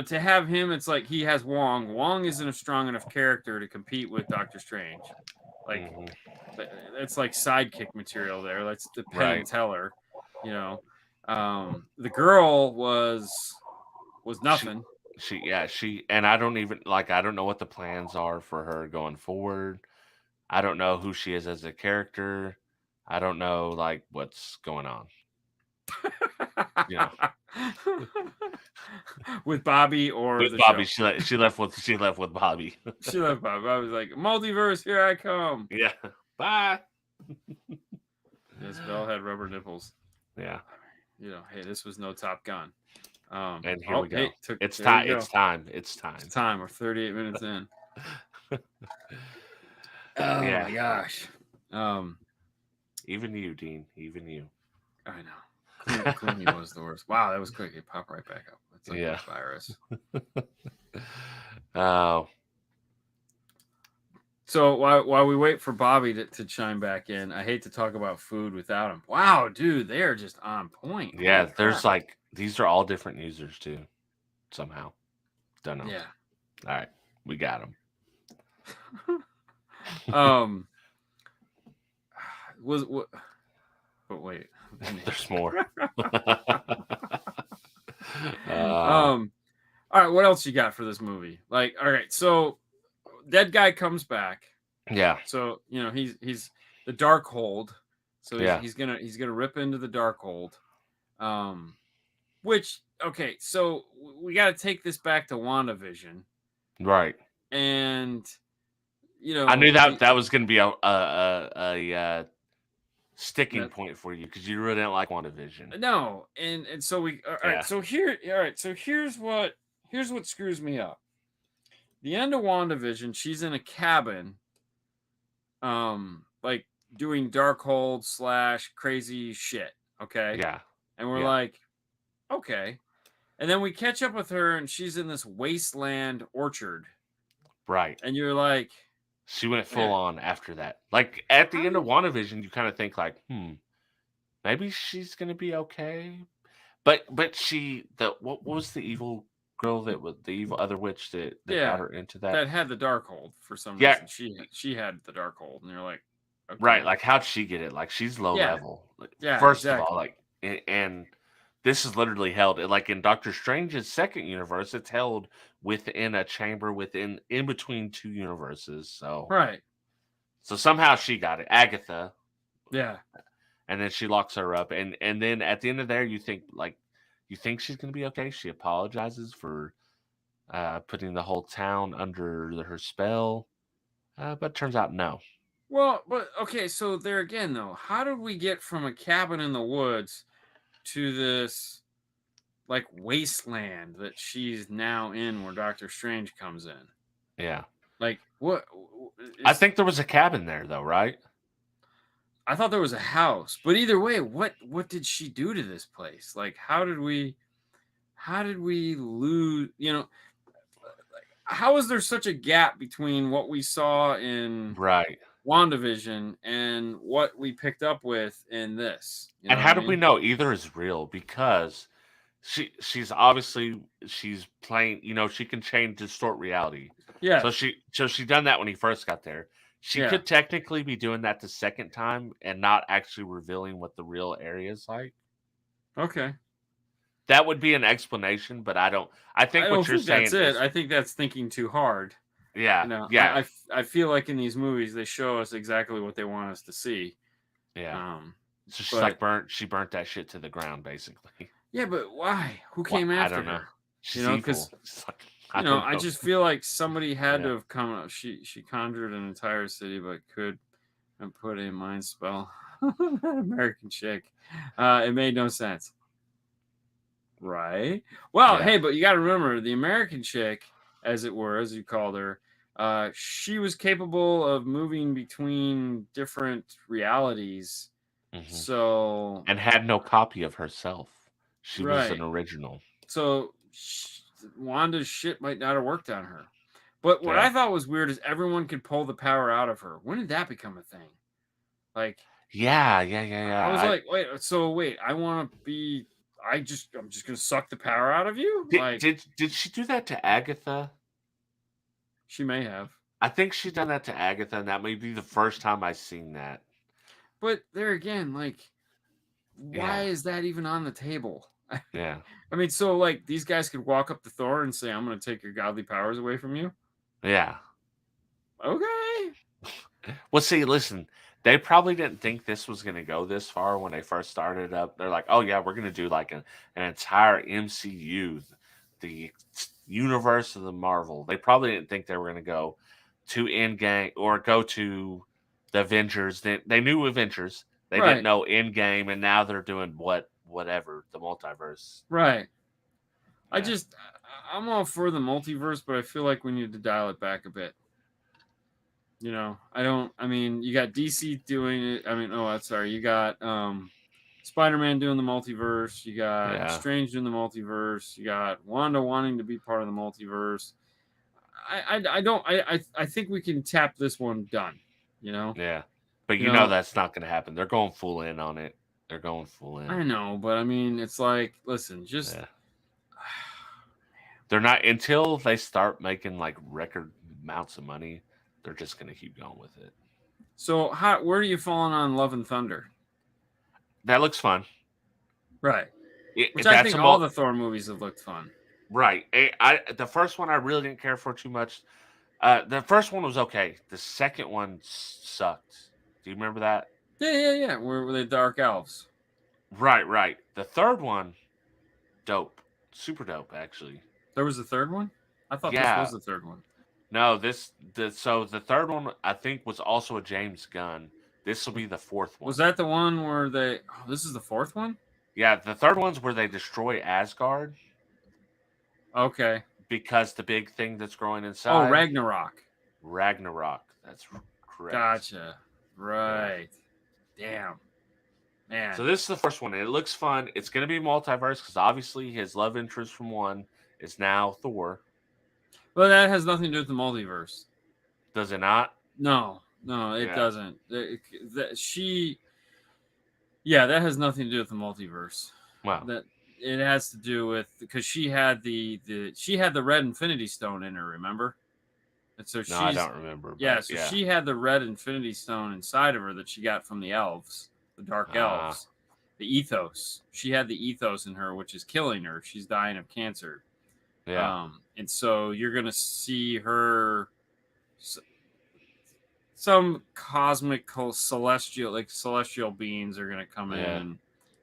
have him, it's like he has Wong. Wong isn't a strong enough character to compete with Doctor Strange. It's like sidekick material there. That's the Penn and Teller. The girl was nothing. She and I don't even I don't know what the plans are for her going forward. I don't know who she is as a character. I don't know what's going on. With Bobby or with Bobby, show. she left with Bobby. She left Bobby. I was like, multiverse, here I come. Yeah, bye. Yes, Belle had rubber nipples. Yeah. Hey, this was no Top Gun. And here we go. Hey, it's time. It's time. We're 38 minutes in. My gosh. Even you, Dean. Even you. I know. Clooney was the worst. Wow, that was quick. It popped right back up. It's like a virus. Oh. So while we wait for Bobby to chime back in, I hate to talk about food without him. Wow, dude, they are just on point. Yeah, there's these are all different users too. Somehow. Don't know. Yeah. All right. We got them. But wait. There's more. All right, what else you got for this movie? All right, so dead guy comes back. Yeah. So he's the Darkhold. So he's gonna rip into the Darkhold. Which so we got to take this back to WandaVision. Right. And I knew that was going to be a sticking point for you because you really didn't like WandaVision. No, and so we all right. So here's what screws me up. The end of WandaVision, she's in a cabin, doing Darkhold / crazy shit. Okay. Yeah. And we're like, okay. And then we catch up with her, and she's in this wasteland orchard. Right. And you're like, she went full on after that. At the end of WandaVision, you kind of think maybe she's gonna be okay. But what was the evil girl that was the evil other witch that got her into that? That had the Darkhold for some reason. She had the Darkhold, and you're like, Okay. Right, like how'd she get it? Like she's low Yeah. level. Like, Yeah, first exactly. of all, like and this is literally held like in Doctor Strange's second universe, it's held within a chamber in between two universes. So Right. so somehow she got it. Agatha. Yeah. And then she locks her up and then at the end of there you think she's gonna be okay. She apologizes for putting the whole town under her spell. But turns out no. Well, but okay, so there again though, how did we get from a cabin in the woods to this like wasteland that she's now in where Doctor Strange comes in? Yeah. Like what I think there was a cabin there though, right? I thought there was a house, but either way, what did she do to this place? Like how did we lose, how is there such a gap between what we saw in Right. WandaVision and what we picked up with in this? And how do we know either is real? Because she's obviously playing, she can distort reality. Yeah. So she done that when he first got there. She could technically be doing that the second time and not actually revealing what the real area is like. Okay. That would be an explanation, but I think what you're saying that's it. I think that's thinking too hard. Yeah. I feel like in these movies they show us exactly what they want us to see. Yeah. So she's she burnt that shit to the ground, basically. Yeah, but why? Who came after her? I don't know. She's evil. I just feel like somebody had to have come up. She conjured an entire city, but could and put a mind spell. American chick. It made no sense. Right. Well, hey, but you got to remember the American chick, as it were, as you called her. She was capable of moving between different realities. Mm-hmm. So and had no copy of herself. She was an original. So Wanda's shit might not have worked on her. But what I thought was weird is everyone could pull the power out of her. When did that become a thing? Like, yeah. I was like, wait, I'm just gonna suck the power out of you. Did she do that to Agatha? She may have. I think she done that to Agatha, and that may be the first time I've seen that. But there again, why is that even on the table? Yeah. I mean, so these guys could walk up to Thor and say, "I'm going to take your godly powers away from you." Yeah. Okay. Well, see, listen, they probably didn't think this was going to go this far when they first started up. They're like, "Oh yeah, we're going to do an entire MCU, the universe of the Marvel." They probably didn't think they were going to go to Endgame or go to the Avengers. They knew Avengers. They didn't know Endgame, and now they're doing whatever, the multiverse. Right. Yeah. I'm all for the multiverse, but I feel like we need to dial it back a bit. You got DC doing it. You got Spider-Man doing the multiverse. You got Strange doing the multiverse. You got Wanda wanting to be part of the multiverse. I think we can tap this one done, Yeah. But that's not going to happen. They're going full in on it. They're going full in. I know, but it's like, listen, just they're not until they start making record amounts of money. They're just going to keep going with it. So, where are you falling on Love and Thunder? That looks fun, right? Which I think all the Thor movies have looked fun, right? The first one I really didn't care for too much. The first one was okay. The second one sucked. Do you remember that? Yeah. Were the Dark Elves? Right. The third one, dope. Super dope, actually. There was a third one? I thought this was the third one. No, so the third one, I think, was also a James Gunn. This will be the fourth one. Was that the one where they... Oh, this is the fourth one? Yeah, the third one's where they destroy Asgard. Okay. Because the big thing that's growing inside... Oh, Ragnarok. That's correct. Gotcha. Right. Damn. Man. So this is the first one. It looks fun. It's going to be multiverse because obviously his love interest from one is now Thor. Well, that has nothing to do with the multiverse. Does it not? No, it doesn't. That has nothing to do with the multiverse. Wow. That it has to do with because she had the Red Infinity Stone in her. Remember, And so No, I don't remember. Yeah, so she had the red Infinity Stone inside of her that she got from the elves, the Dark Elves, the ethos. She had the ethos in her, which is killing her. She's dying of cancer. Yeah. And so you're gonna see her, some cosmical celestial beings are gonna come in, and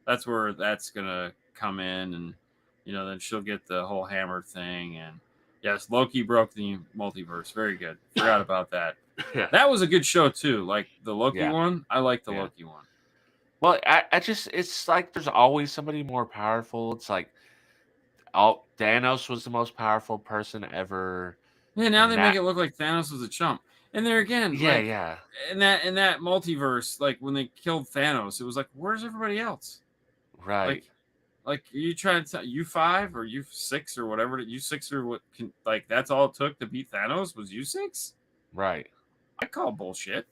that's where that's gonna come in, and then she'll get the whole hammer thing, and yes, Loki broke the multiverse. Very good. Forgot about that. Yeah. That was a good show too. Like the Loki one, I like the Loki one. Well, I just, it's like there's always somebody more powerful. It's like, Thanos was the most powerful person ever. Yeah, now they make it look like Thanos was a chump. And there again, in that multiverse, like when they killed Thanos, it was like, where's everybody else? Right. Like are you trying to tell U5 or U6 or whatever? U6 or what? That's all it took to beat Thanos was U6? Right. I call bullshit.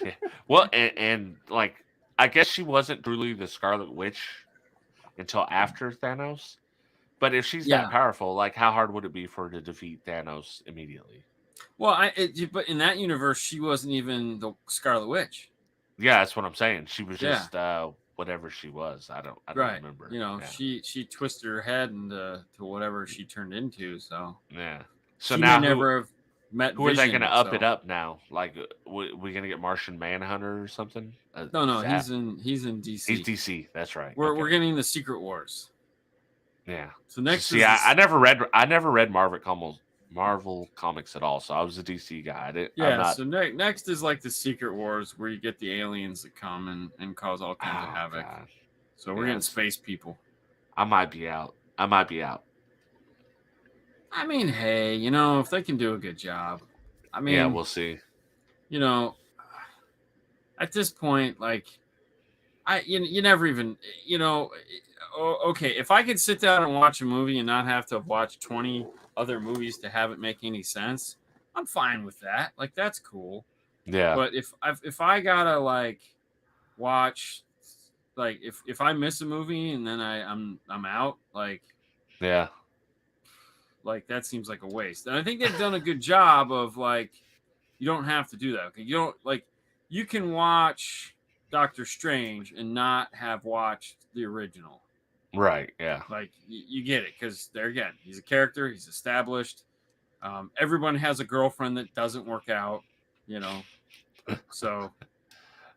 Yeah. Well, and like, I guess she wasn't truly the Scarlet Witch until after Thanos. But if she's that powerful, like, how hard would it be for her to defeat Thanos immediately? Well, but in that universe, she wasn't even the Scarlet Witch. Yeah, that's what I'm saying. She was just whatever she was. I don't remember. She twisted her head into to whatever she turned into. So So she now may never have met. Who Vision, are they going to up it up now? Like, we going to get Martian Manhunter or something? No, he's in DC. He's DC. That's right. We're getting the Secret Wars. Yeah. So next, I never read Marvel comics at all, so I was a DC guy. So next is like the Secret Wars, where you get the aliens that come and cause all kinds of havoc. God. So we're getting space people. I might be out. I mean, hey, if they can do a good job, we'll see. At this point, like, you never even, okay, if I could sit down and watch a movie and not have to watch 20 other movies to have it make any sense, I'm fine with that. Like, that's cool. Yeah. But if I gotta like watch, like if I miss a movie and then I'm out, like that seems like a waste. And I think they've done a good job of like, you don't have to do that. Okay, you can watch Doctor Strange and not have watched the original. Right, yeah. Like, you get it, because there again, he's a character, he's established. Everyone has a girlfriend that doesn't work out, so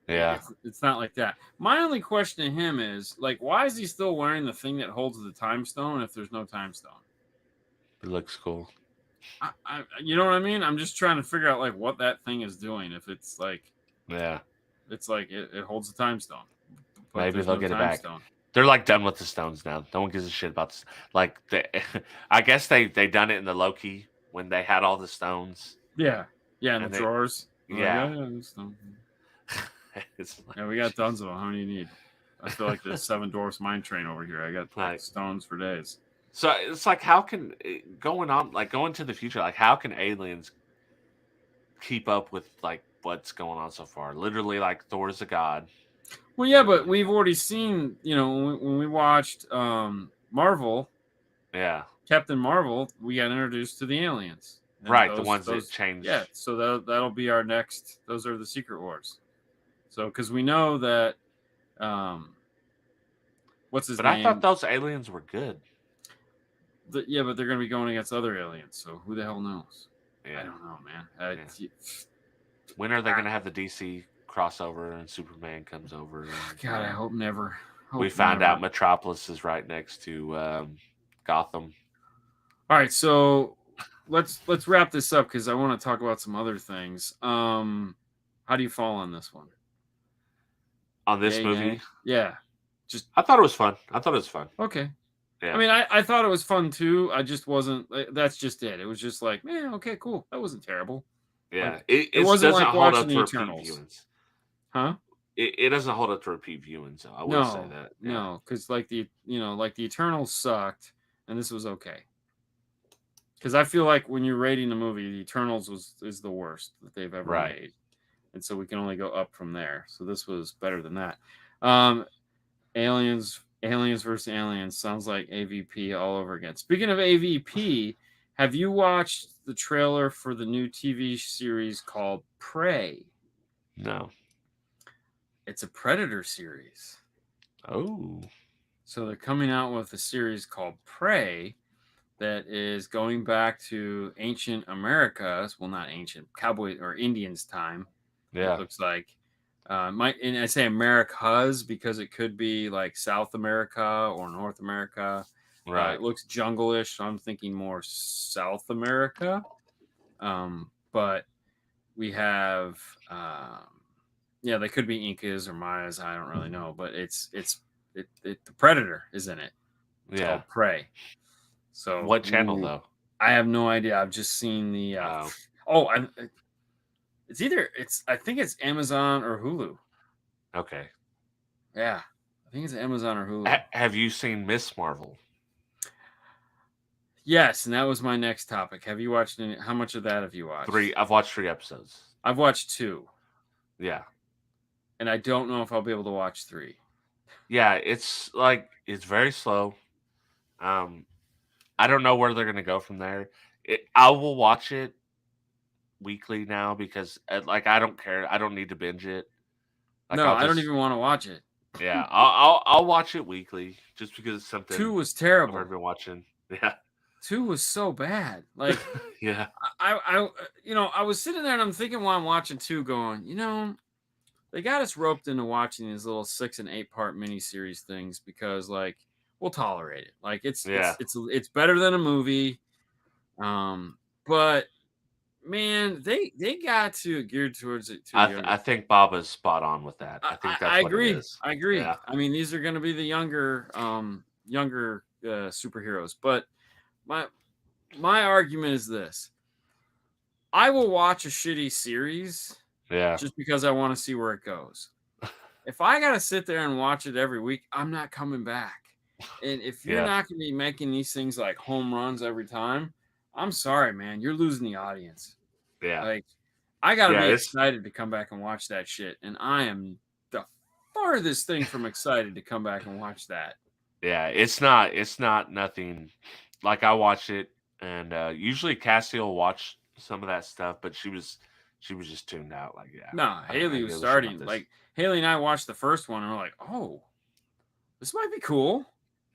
it's not like that. My only question to him is, like, why is he still wearing the thing that holds the time stone if there's no time stone? It looks cool. You know what I mean? I'm just trying to figure out, like, what that thing is doing. If it's like, it's like it holds the time stone. Maybe they'll get it back. Stone. They're like done with the stones now. No one gives a shit about this. Like, I guess they done it in the Loki when they had all the stones. Yeah, in the drawers. Yeah. We got tons of them. How many do you need? I feel like the Seven Dwarfs mine train over here. I got stones for days. So it's like, how can going to the future? Like, how can aliens keep up with like what's going on so far? Literally, like, Thor is a god. Well, yeah, but we've already seen, when we watched Marvel, Captain Marvel, we got introduced to the aliens. Right, the ones that changed. Yeah, so that'll be our next. Those are the Secret Wars. So, because we know that, what's his name? But I thought those aliens were good. But they're going to be going against other aliens. So who the hell knows? Yeah. I don't know, man. When are they going to have the DC crossover and Superman comes over? God, I hope never. We found out Metropolis is right next to Gotham. All right, so let's wrap this up because I want to talk about some other things. How do you fall on this one? On this movie? Yeah. I thought it was fun. Okay. Yeah. I mean, I thought it was fun too. I just wasn't. That's just it. It was just like, okay, cool. That wasn't terrible. Yeah. Like, it wasn't like watching the Eternals. Huh? It doesn't hold up to repeat viewing, so I would say that. Yeah. No, because like the Eternals sucked, and this was okay. Because I feel like when you're rating a movie, the Eternals is the worst that they've ever made, and so we can only go up from there. So this was better than that. Aliens versus Aliens sounds like AVP all over again. Speaking of AVP, have you watched the trailer for the new TV series called Prey? No. It's a Predator series. Oh. So they're coming out with a series called Prey that is going back to ancient America's, well, not ancient, cowboy or Indians' time. Yeah. It looks like. And I say America's because it could be like South America or North America. Right. It looks jungle-ish, so I'm thinking more South America. But we have, they could be Incas or Mayas. I don't really know, but the Predator is in it. It's called Prey. So what channel though? I have no idea. I've just seen the. I think it's Amazon or Hulu. Okay. Yeah, I think it's Amazon or Hulu. Have you seen Miss Marvel? Yes, and that was my next topic. Have you watched any? How much of that have you watched? 3. I've watched 3 episodes. I've watched 2. Yeah. And I don't know if I'll be able to watch 3. Yeah, it's very slow. I don't know where they're gonna go from there. I will watch it weekly now because I don't care. I don't need to binge it. I don't even want to watch it. Yeah, I'll watch it weekly just because it's something. 2 was terrible. I've been watching. Yeah. 2 was so bad. Like, yeah. I was sitting there and I'm thinking while I'm watching 2, going, they got us roped into watching these little 6 and 8 part miniseries things because like we'll tolerate it. Like it's better than a movie. But man, they got to gear towards it too. I think Baba's spot on with that. I think that's I agree. what it is. I agree. Yeah. I mean, these are going to be the younger superheroes. But my argument is this: I will watch a shitty series, just because I want to see where it goes. If I got to sit there and watch it every week, I'm not coming back. And if you're not going to be making these things like home runs every time, I'm sorry, man. You're losing the audience. Yeah. Like, I got to be excited to come back and watch that shit. And I am the farthest thing from excited to come back and watch that. Yeah, it's not nothing. Like, I watched it, and usually Cassie will watch some of that stuff, but she was just tuned out. Like, yeah. No, Haley was starting. Like, Haley and I watched the first one, and we're like, oh, this might be cool.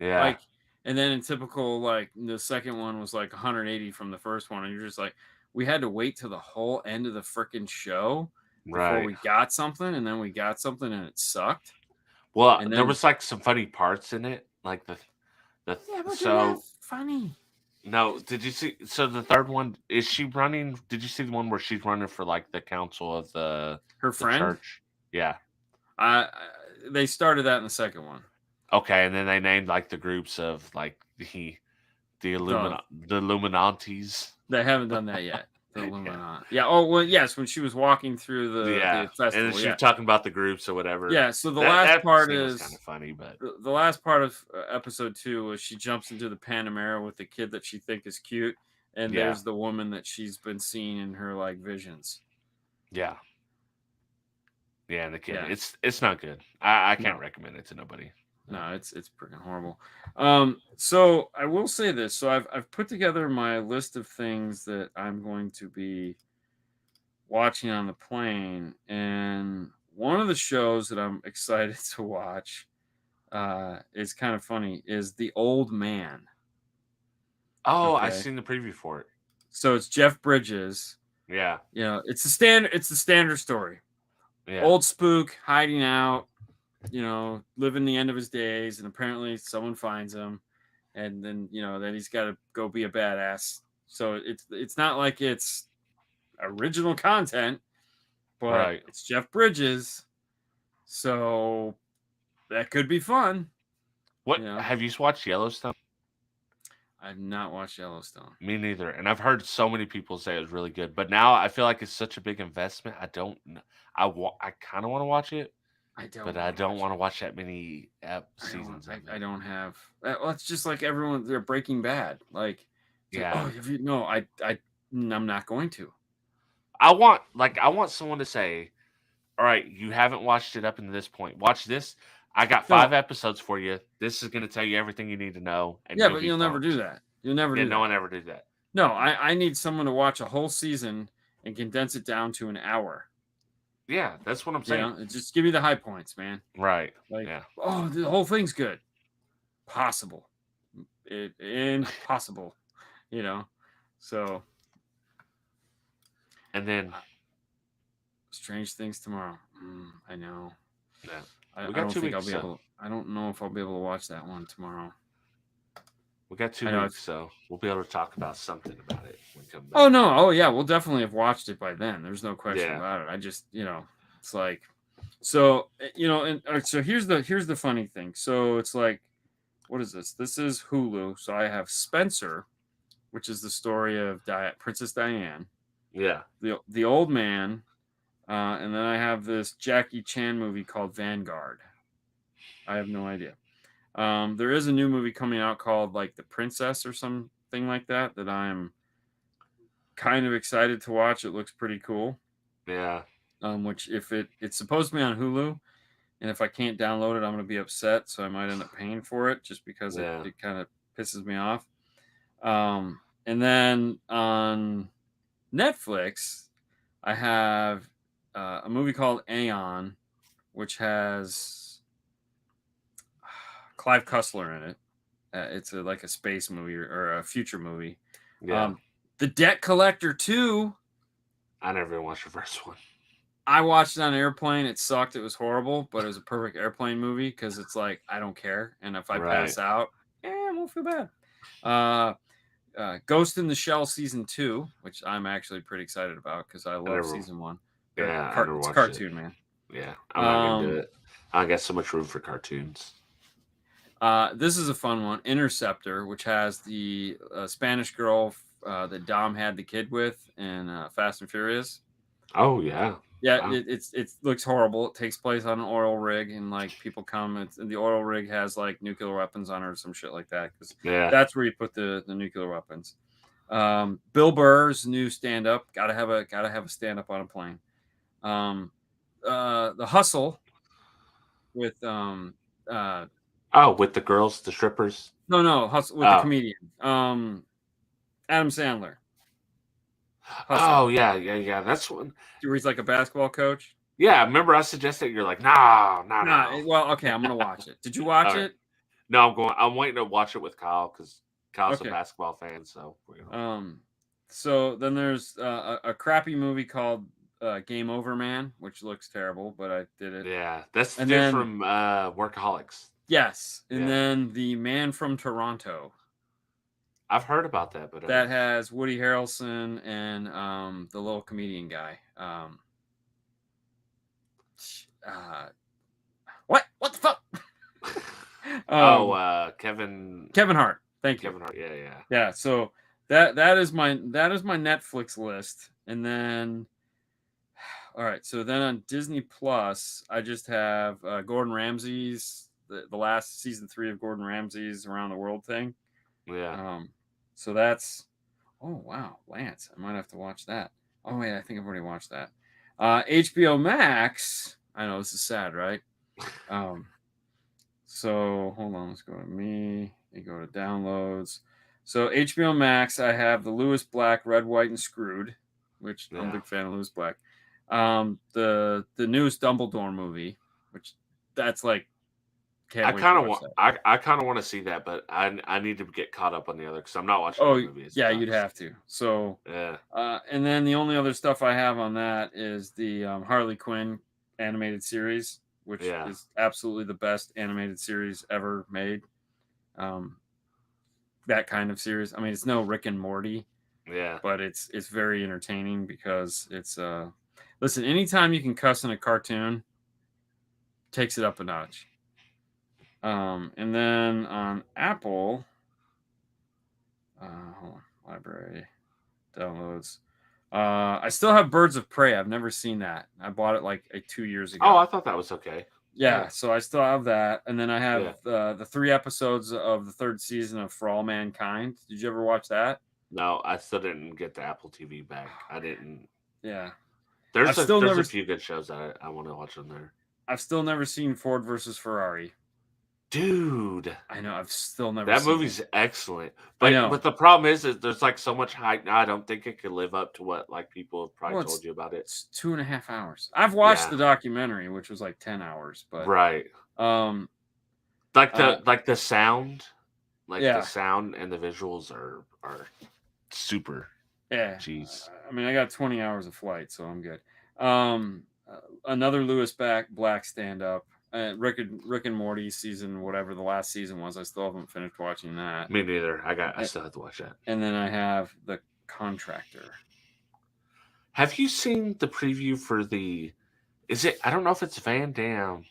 Yeah. Like, and then in typical, like, the second one was like 180 from the first one, and you're just like, we had to wait till the whole end of the freaking show before we got something, and then we got something, and it sucked. Well, there was like some funny parts in it, like the but they're not funny. No, did you see? So the third one, is she running? Did you see the one where she's running for like the council of her friend church? Yeah. They started that in the second one. Okay, and then they named like the groups of like the Illuminatis. They haven't done that yet. The Illuminati. Yeah. Oh well, yes. When she was walking through the festival, and then she was talking about the groups or whatever. Yeah. So the last part is kind of funny, but the last part of episode 2 was she jumps into the Panamera with the kid that she think is cute, and there's the woman that she's been seeing in her like visions. Yeah. Yeah, and the kid. Yeah. It's not good. I can't recommend it to nobody. No, it's freaking horrible. So I will say this. So I've put together my list of things that I'm going to be watching on the plane, and one of the shows that I'm excited to watch is kind of funny. Is The Old Man. Oh, okay. I've seen the preview for it. So it's Jeff Bridges. Yeah. It's the standard story. Yeah. Old spook hiding out. Living the end of his days, and apparently someone finds him, and then then he's got to go be a badass. So it's not like it's original content, but it's Jeff Bridges, so that could be fun. What have you watched Yellowstone? I've not watched Yellowstone. Me neither, and I've heard so many people say it was really good, but now I feel like it's such a big investment. I kind of want to watch it. I don't want to watch that many seasons. I don't have. Well, it's just like everyone. They're Breaking Bad. Like, I'm not going to. I want someone to say, "All right, you haven't watched it up until this point. Watch this. I got 5 episodes for you. This is going to tell you everything you need to know." And but you'll never do that. You'll never do that. No one ever did that. No, I need someone to watch a whole season and condense it down to an hour. Yeah, that's what I'm saying. Just give me the high points, man. Right. Like, yeah. oh, the whole thing's good. Possible. Impossible. So. And then Strange Things tomorrow. I know. Yeah. I don't think I'll be able. I don't know if I'll be able to watch that one tomorrow. We got 2 weeks, so we'll be able to talk about something about it when we come back. Oh no! Oh yeah, we'll definitely have watched it by then. There's no question about it. I just, it's like, so and so here's the funny thing. So it's like, what is this? This is Hulu. So I have Spencer, which is the story of Princess Diane. Yeah. The old man, and then I have this Jackie Chan movie called Vanguard. I have no idea. There is a new movie coming out called like The Princess or something like that I'm kind of excited to watch. It looks pretty cool. Yeah. Which if it's supposed to be on Hulu, and if I can't download it, I'm going to be upset. So I might end up paying for it just because it kind of pisses me off. And then on Netflix, I have a movie called Aeon, which has Clive Cussler in it. It's like a space movie or a future movie. Yeah. The Debt Collector 2. I never even watched the first one. I watched it on an airplane. It sucked. It was horrible, but it was a perfect airplane movie because it's like, I don't care. And if I pass out, I won't feel bad. Ghost in the Shell Season 2, which I'm actually pretty excited about because I love Season 1. Yeah, it's a cartoon, man. Yeah, I'm not going to do it. I got so much room for cartoons. This is a fun one. Interceptor, which has the Spanish girl that Dom had the kid with in Fast and Furious. Oh, yeah. Yeah, wow. It looks horrible. It takes place on an oil rig, and like people come, and the oil rig has like nuclear weapons on it or some shit like that. Because that's where you put the nuclear weapons. Bill Burr's new stand-up. Gotta have a stand-up on a plane. The Hustle with with the girls, the strippers. No, Hustle with the comedian. Adam Sandler. Hustle. Oh yeah. That's one. Where he's like a basketball coach. Yeah, remember I suggested you're like, no. Well, okay, I'm gonna watch it. Did you watch it? No, I'm waiting to watch it with Kyle because Kyle's a basketball fan. So so then there's a crappy movie called Game Over Man, which looks terrible, but I did it. Yeah, that's the dude from Workaholics. Yes, and then The Man from Toronto. I've heard about that, but that has Woody Harrelson and the little comedian guy. What the fuck? Kevin Hart. Thank you. Kevin Hart. Yeah. So that is my Netflix list, and then all right. So then on Disney Plus, I just have Gordon Ramsay's the last season 3 of Gordon Ramsay's Around the World thing. Yeah. So that's, oh wow, Lance, I might have to watch that. Oh wait, I think I've already watched that. HBO Max. I know this is sad, right? So hold on, let's go to me. You go to downloads. So HBO Max, I have the Lewis Black, Red, White, and Screwed, which I'm a big fan of Lewis Black. The newest Dumbledore movie, which that's like. I kind of want to see that, but I need to get caught up on the other because I'm not watching the movie. Yeah, you'd have to. So and then the only other stuff I have on that is the Harley Quinn animated series, which is absolutely the best animated series ever made. That kind of series. I mean, it's no Rick and Morty. Yeah, but it's very entertaining because it's listen. Anytime you can cuss in a cartoon, takes it up a notch. And then on Apple, hold on, library, downloads. I still have Birds of Prey. I've never seen that. I bought it like 2 years ago. Oh, I thought that was okay. Yeah, so I still have that. And then I have the 3 episodes of the 3rd season of For All Mankind. Did you ever watch that? No, I still didn't get the Apple TV back. I didn't. Yeah. There's a few good shows that I want to watch on there. I've still never seen Ford versus Ferrari. Dude, I know. I've still never that seen movie's it. excellent. I know. But the problem is there's like so much hype now. I don't think it could live up to what like people have probably told you about it. It's 2.5 hours. I've watched Yeah. the documentary, which was like 10 hours, but Right. Like the sound, the sound and the visuals are super. Yeah. Jeez. I mean, I got 20 hours of flight, so I'm good. Another Lewis Black stand-up. Rick and Morty season, whatever the last season was. I still haven't finished watching that. Me neither. I still have to watch that. And then I have The Contractor. Have you seen the preview for the? Is it? I don't know if it's Van Damme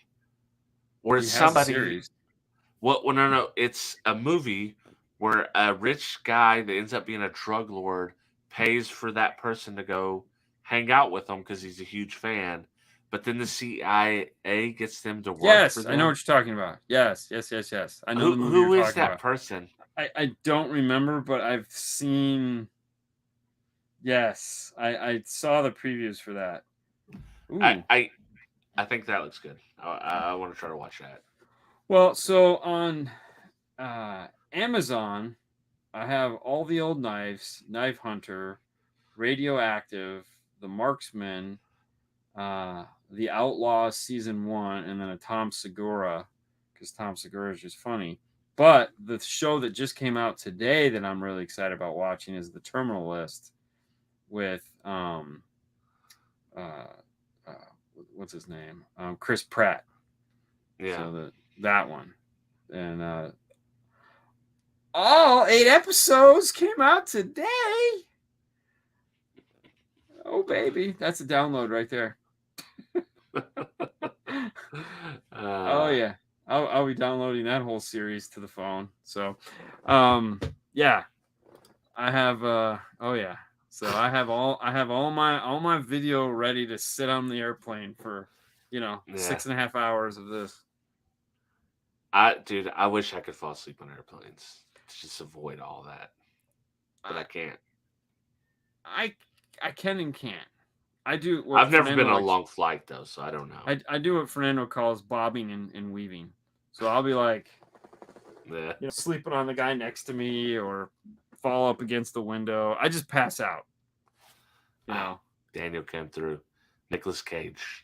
or it's somebody. Series. Well, no. It's a movie where a rich guy that ends up being a drug lord pays for that person to go hang out with him because he's a huge fan. But then the CIA gets them to work. Yes, for them. I know what you're talking about. Yes. I know the movie who you're is talking that about. person? I don't remember, but I've seen. Yes, I saw the previews for that. Ooh. I think that looks good. I want to try to watch that. Well, so on Amazon, I have All the Old Knives, Knife Hunter, Radioactive, The Marksman, The Outlaw Season 1, and then a Tom Segura, because Tom Segura is just funny. But the show that just came out today that I'm really excited about watching is The Terminal List with what's his name? Chris Pratt. Yeah. So that one. And all 8 episodes came out today. Oh, baby. That's a download right there. Oh, yeah. I'll be downloading that whole series to the phone. So, yeah. I have, oh, yeah. So I have all my video ready to sit on the airplane for, 6.5 hours of this. Dude, I wish I could fall asleep on airplanes to just avoid all that, but I can't. I can and can't. I do. I've never been on a long flight though, so I don't know. I do what Fernando calls bobbing and weaving. So I'll be like, sleeping on the guy next to me or fall up against the window. I just pass out. Daniel came through. Nicolas Cage.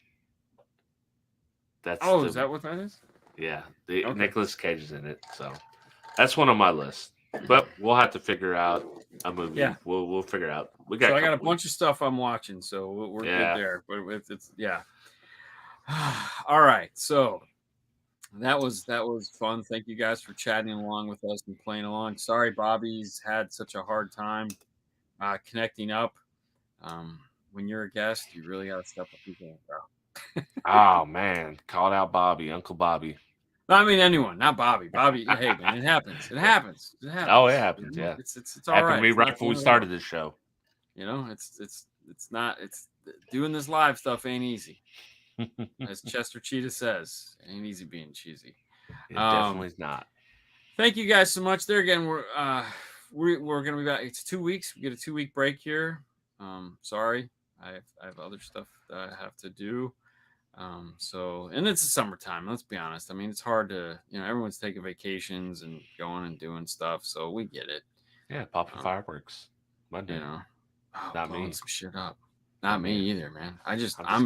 Is that what that is? Yeah, Nicolas Cage is in it, so that's one on my list. But we'll have to figure out a movie. Yeah, we'll figure out. I got a bunch of stuff I'm watching, so we're good there. But it's all right. So that was fun. Thank you guys for chatting along with us and playing along. Sorry, Bobby's had such a hard time connecting up. When you're a guest, you really got to step up your game, bro. Oh man, called out Bobby, Uncle Bobby. No, I mean anyone, not Bobby. Bobby, hey man, it happens. It happens. Oh, it happens. Yeah, it's all right. Happened to me right before we started this show. It's not. It's doing this live stuff ain't eezy. As Chester Cheetah says, it ain't easy being cheesy. It definitely is not. Thank you guys so much. There again, we're gonna be back. It's 2 weeks. We get a 2-week break here. Sorry, I have other stuff that I have to do. And it's the summertime. Let's be honest. I mean, it's hard to, everyone's taking vacations and going and doing stuff. So we get it. Yeah, popping fireworks. Monday. Not me. Some shit up. Not me either, man. I'm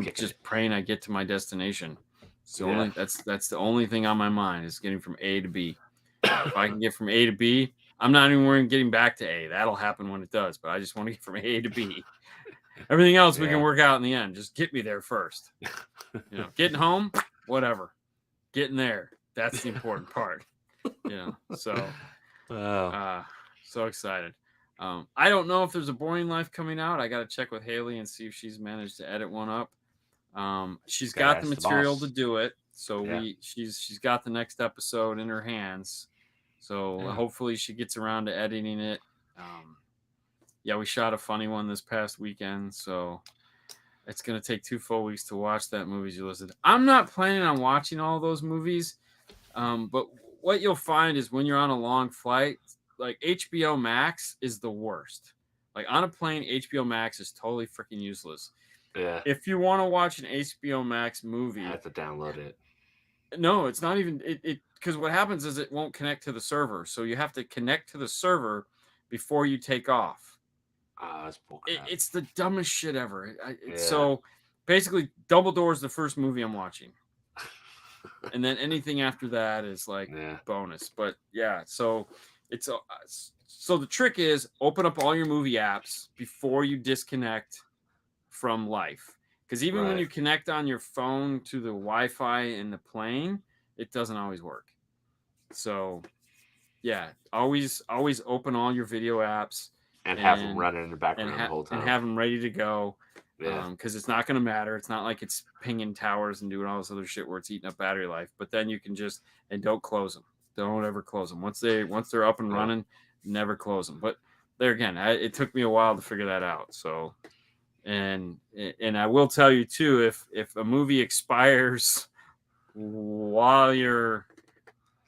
just praying I get to my destination. So that's the only thing on my mind is getting from A to B. If I can get from A to B, I'm not even worrying getting back to A. That'll happen when it does. But I just want to get from A to B. Everything else we can work out in the end. Just get me there first. Getting home, whatever. Getting there, that's the important part. So so excited. I don't know if there's a Boring Life coming out. I got to check with Haley and see if she's managed to edit one up. She's got the material to do it, so she's got the next episode in her hands. So hopefully she gets around to editing it. We shot a funny one this past weekend, so it's going to take 2 full weeks to watch that movie you listed. I'm not planning on watching all those movies, but what you'll find is when you're on a long flight, like HBO Max is the worst. Like on a plane, HBO Max is totally freaking useless. Yeah. If you want to watch an HBO Max movie, I have to download it. No, it's not even it because what happens is it won't connect to the server. So you have to connect to the server before you take off. That's bullcrap. It's the dumbest shit ever. So basically, Dumbledore is the first movie I'm watching. And then anything after that is like bonus. But yeah, so it's so the trick is open up all your movie apps before you disconnect from life. Because even when you connect on your phone to the Wi-Fi in the plane, it doesn't always work. So yeah, always open all your video apps and have them running in the background the whole time and have them ready to go. Because it's not going to matter. It's not like it's pinging towers and doing all this other shit where it's eating up battery life. But then you can just don't close them. Don't ever close them. Once they're up and running, never close them. But there again, it took me a while to figure that out. So, and I will tell you too, if a movie expires while you're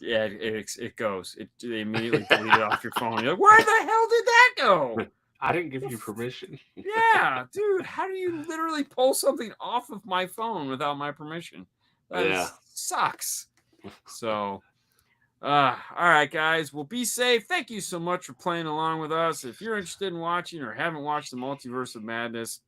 it goes. They immediately delete it off your phone. You're like, where the hell did that go? I didn't give you permission. Yeah, dude. How do you literally pull something off of my phone without my permission? That sucks. So, all right, guys. Well, be safe. Thank you so much for playing along with us. If you're interested in watching or haven't watched the Multiverse of Madness,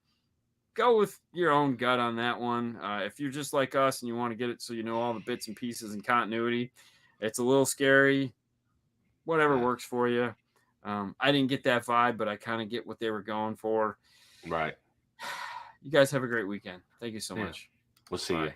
go with your own gut on that one. If you're just like us and you want to get it so you know all the bits and pieces and continuity, it's a little scary. Whatever works for you. I didn't get that vibe, but I kind of get what they were going for. Right. You guys have a great weekend. Thank you so much. We'll see you.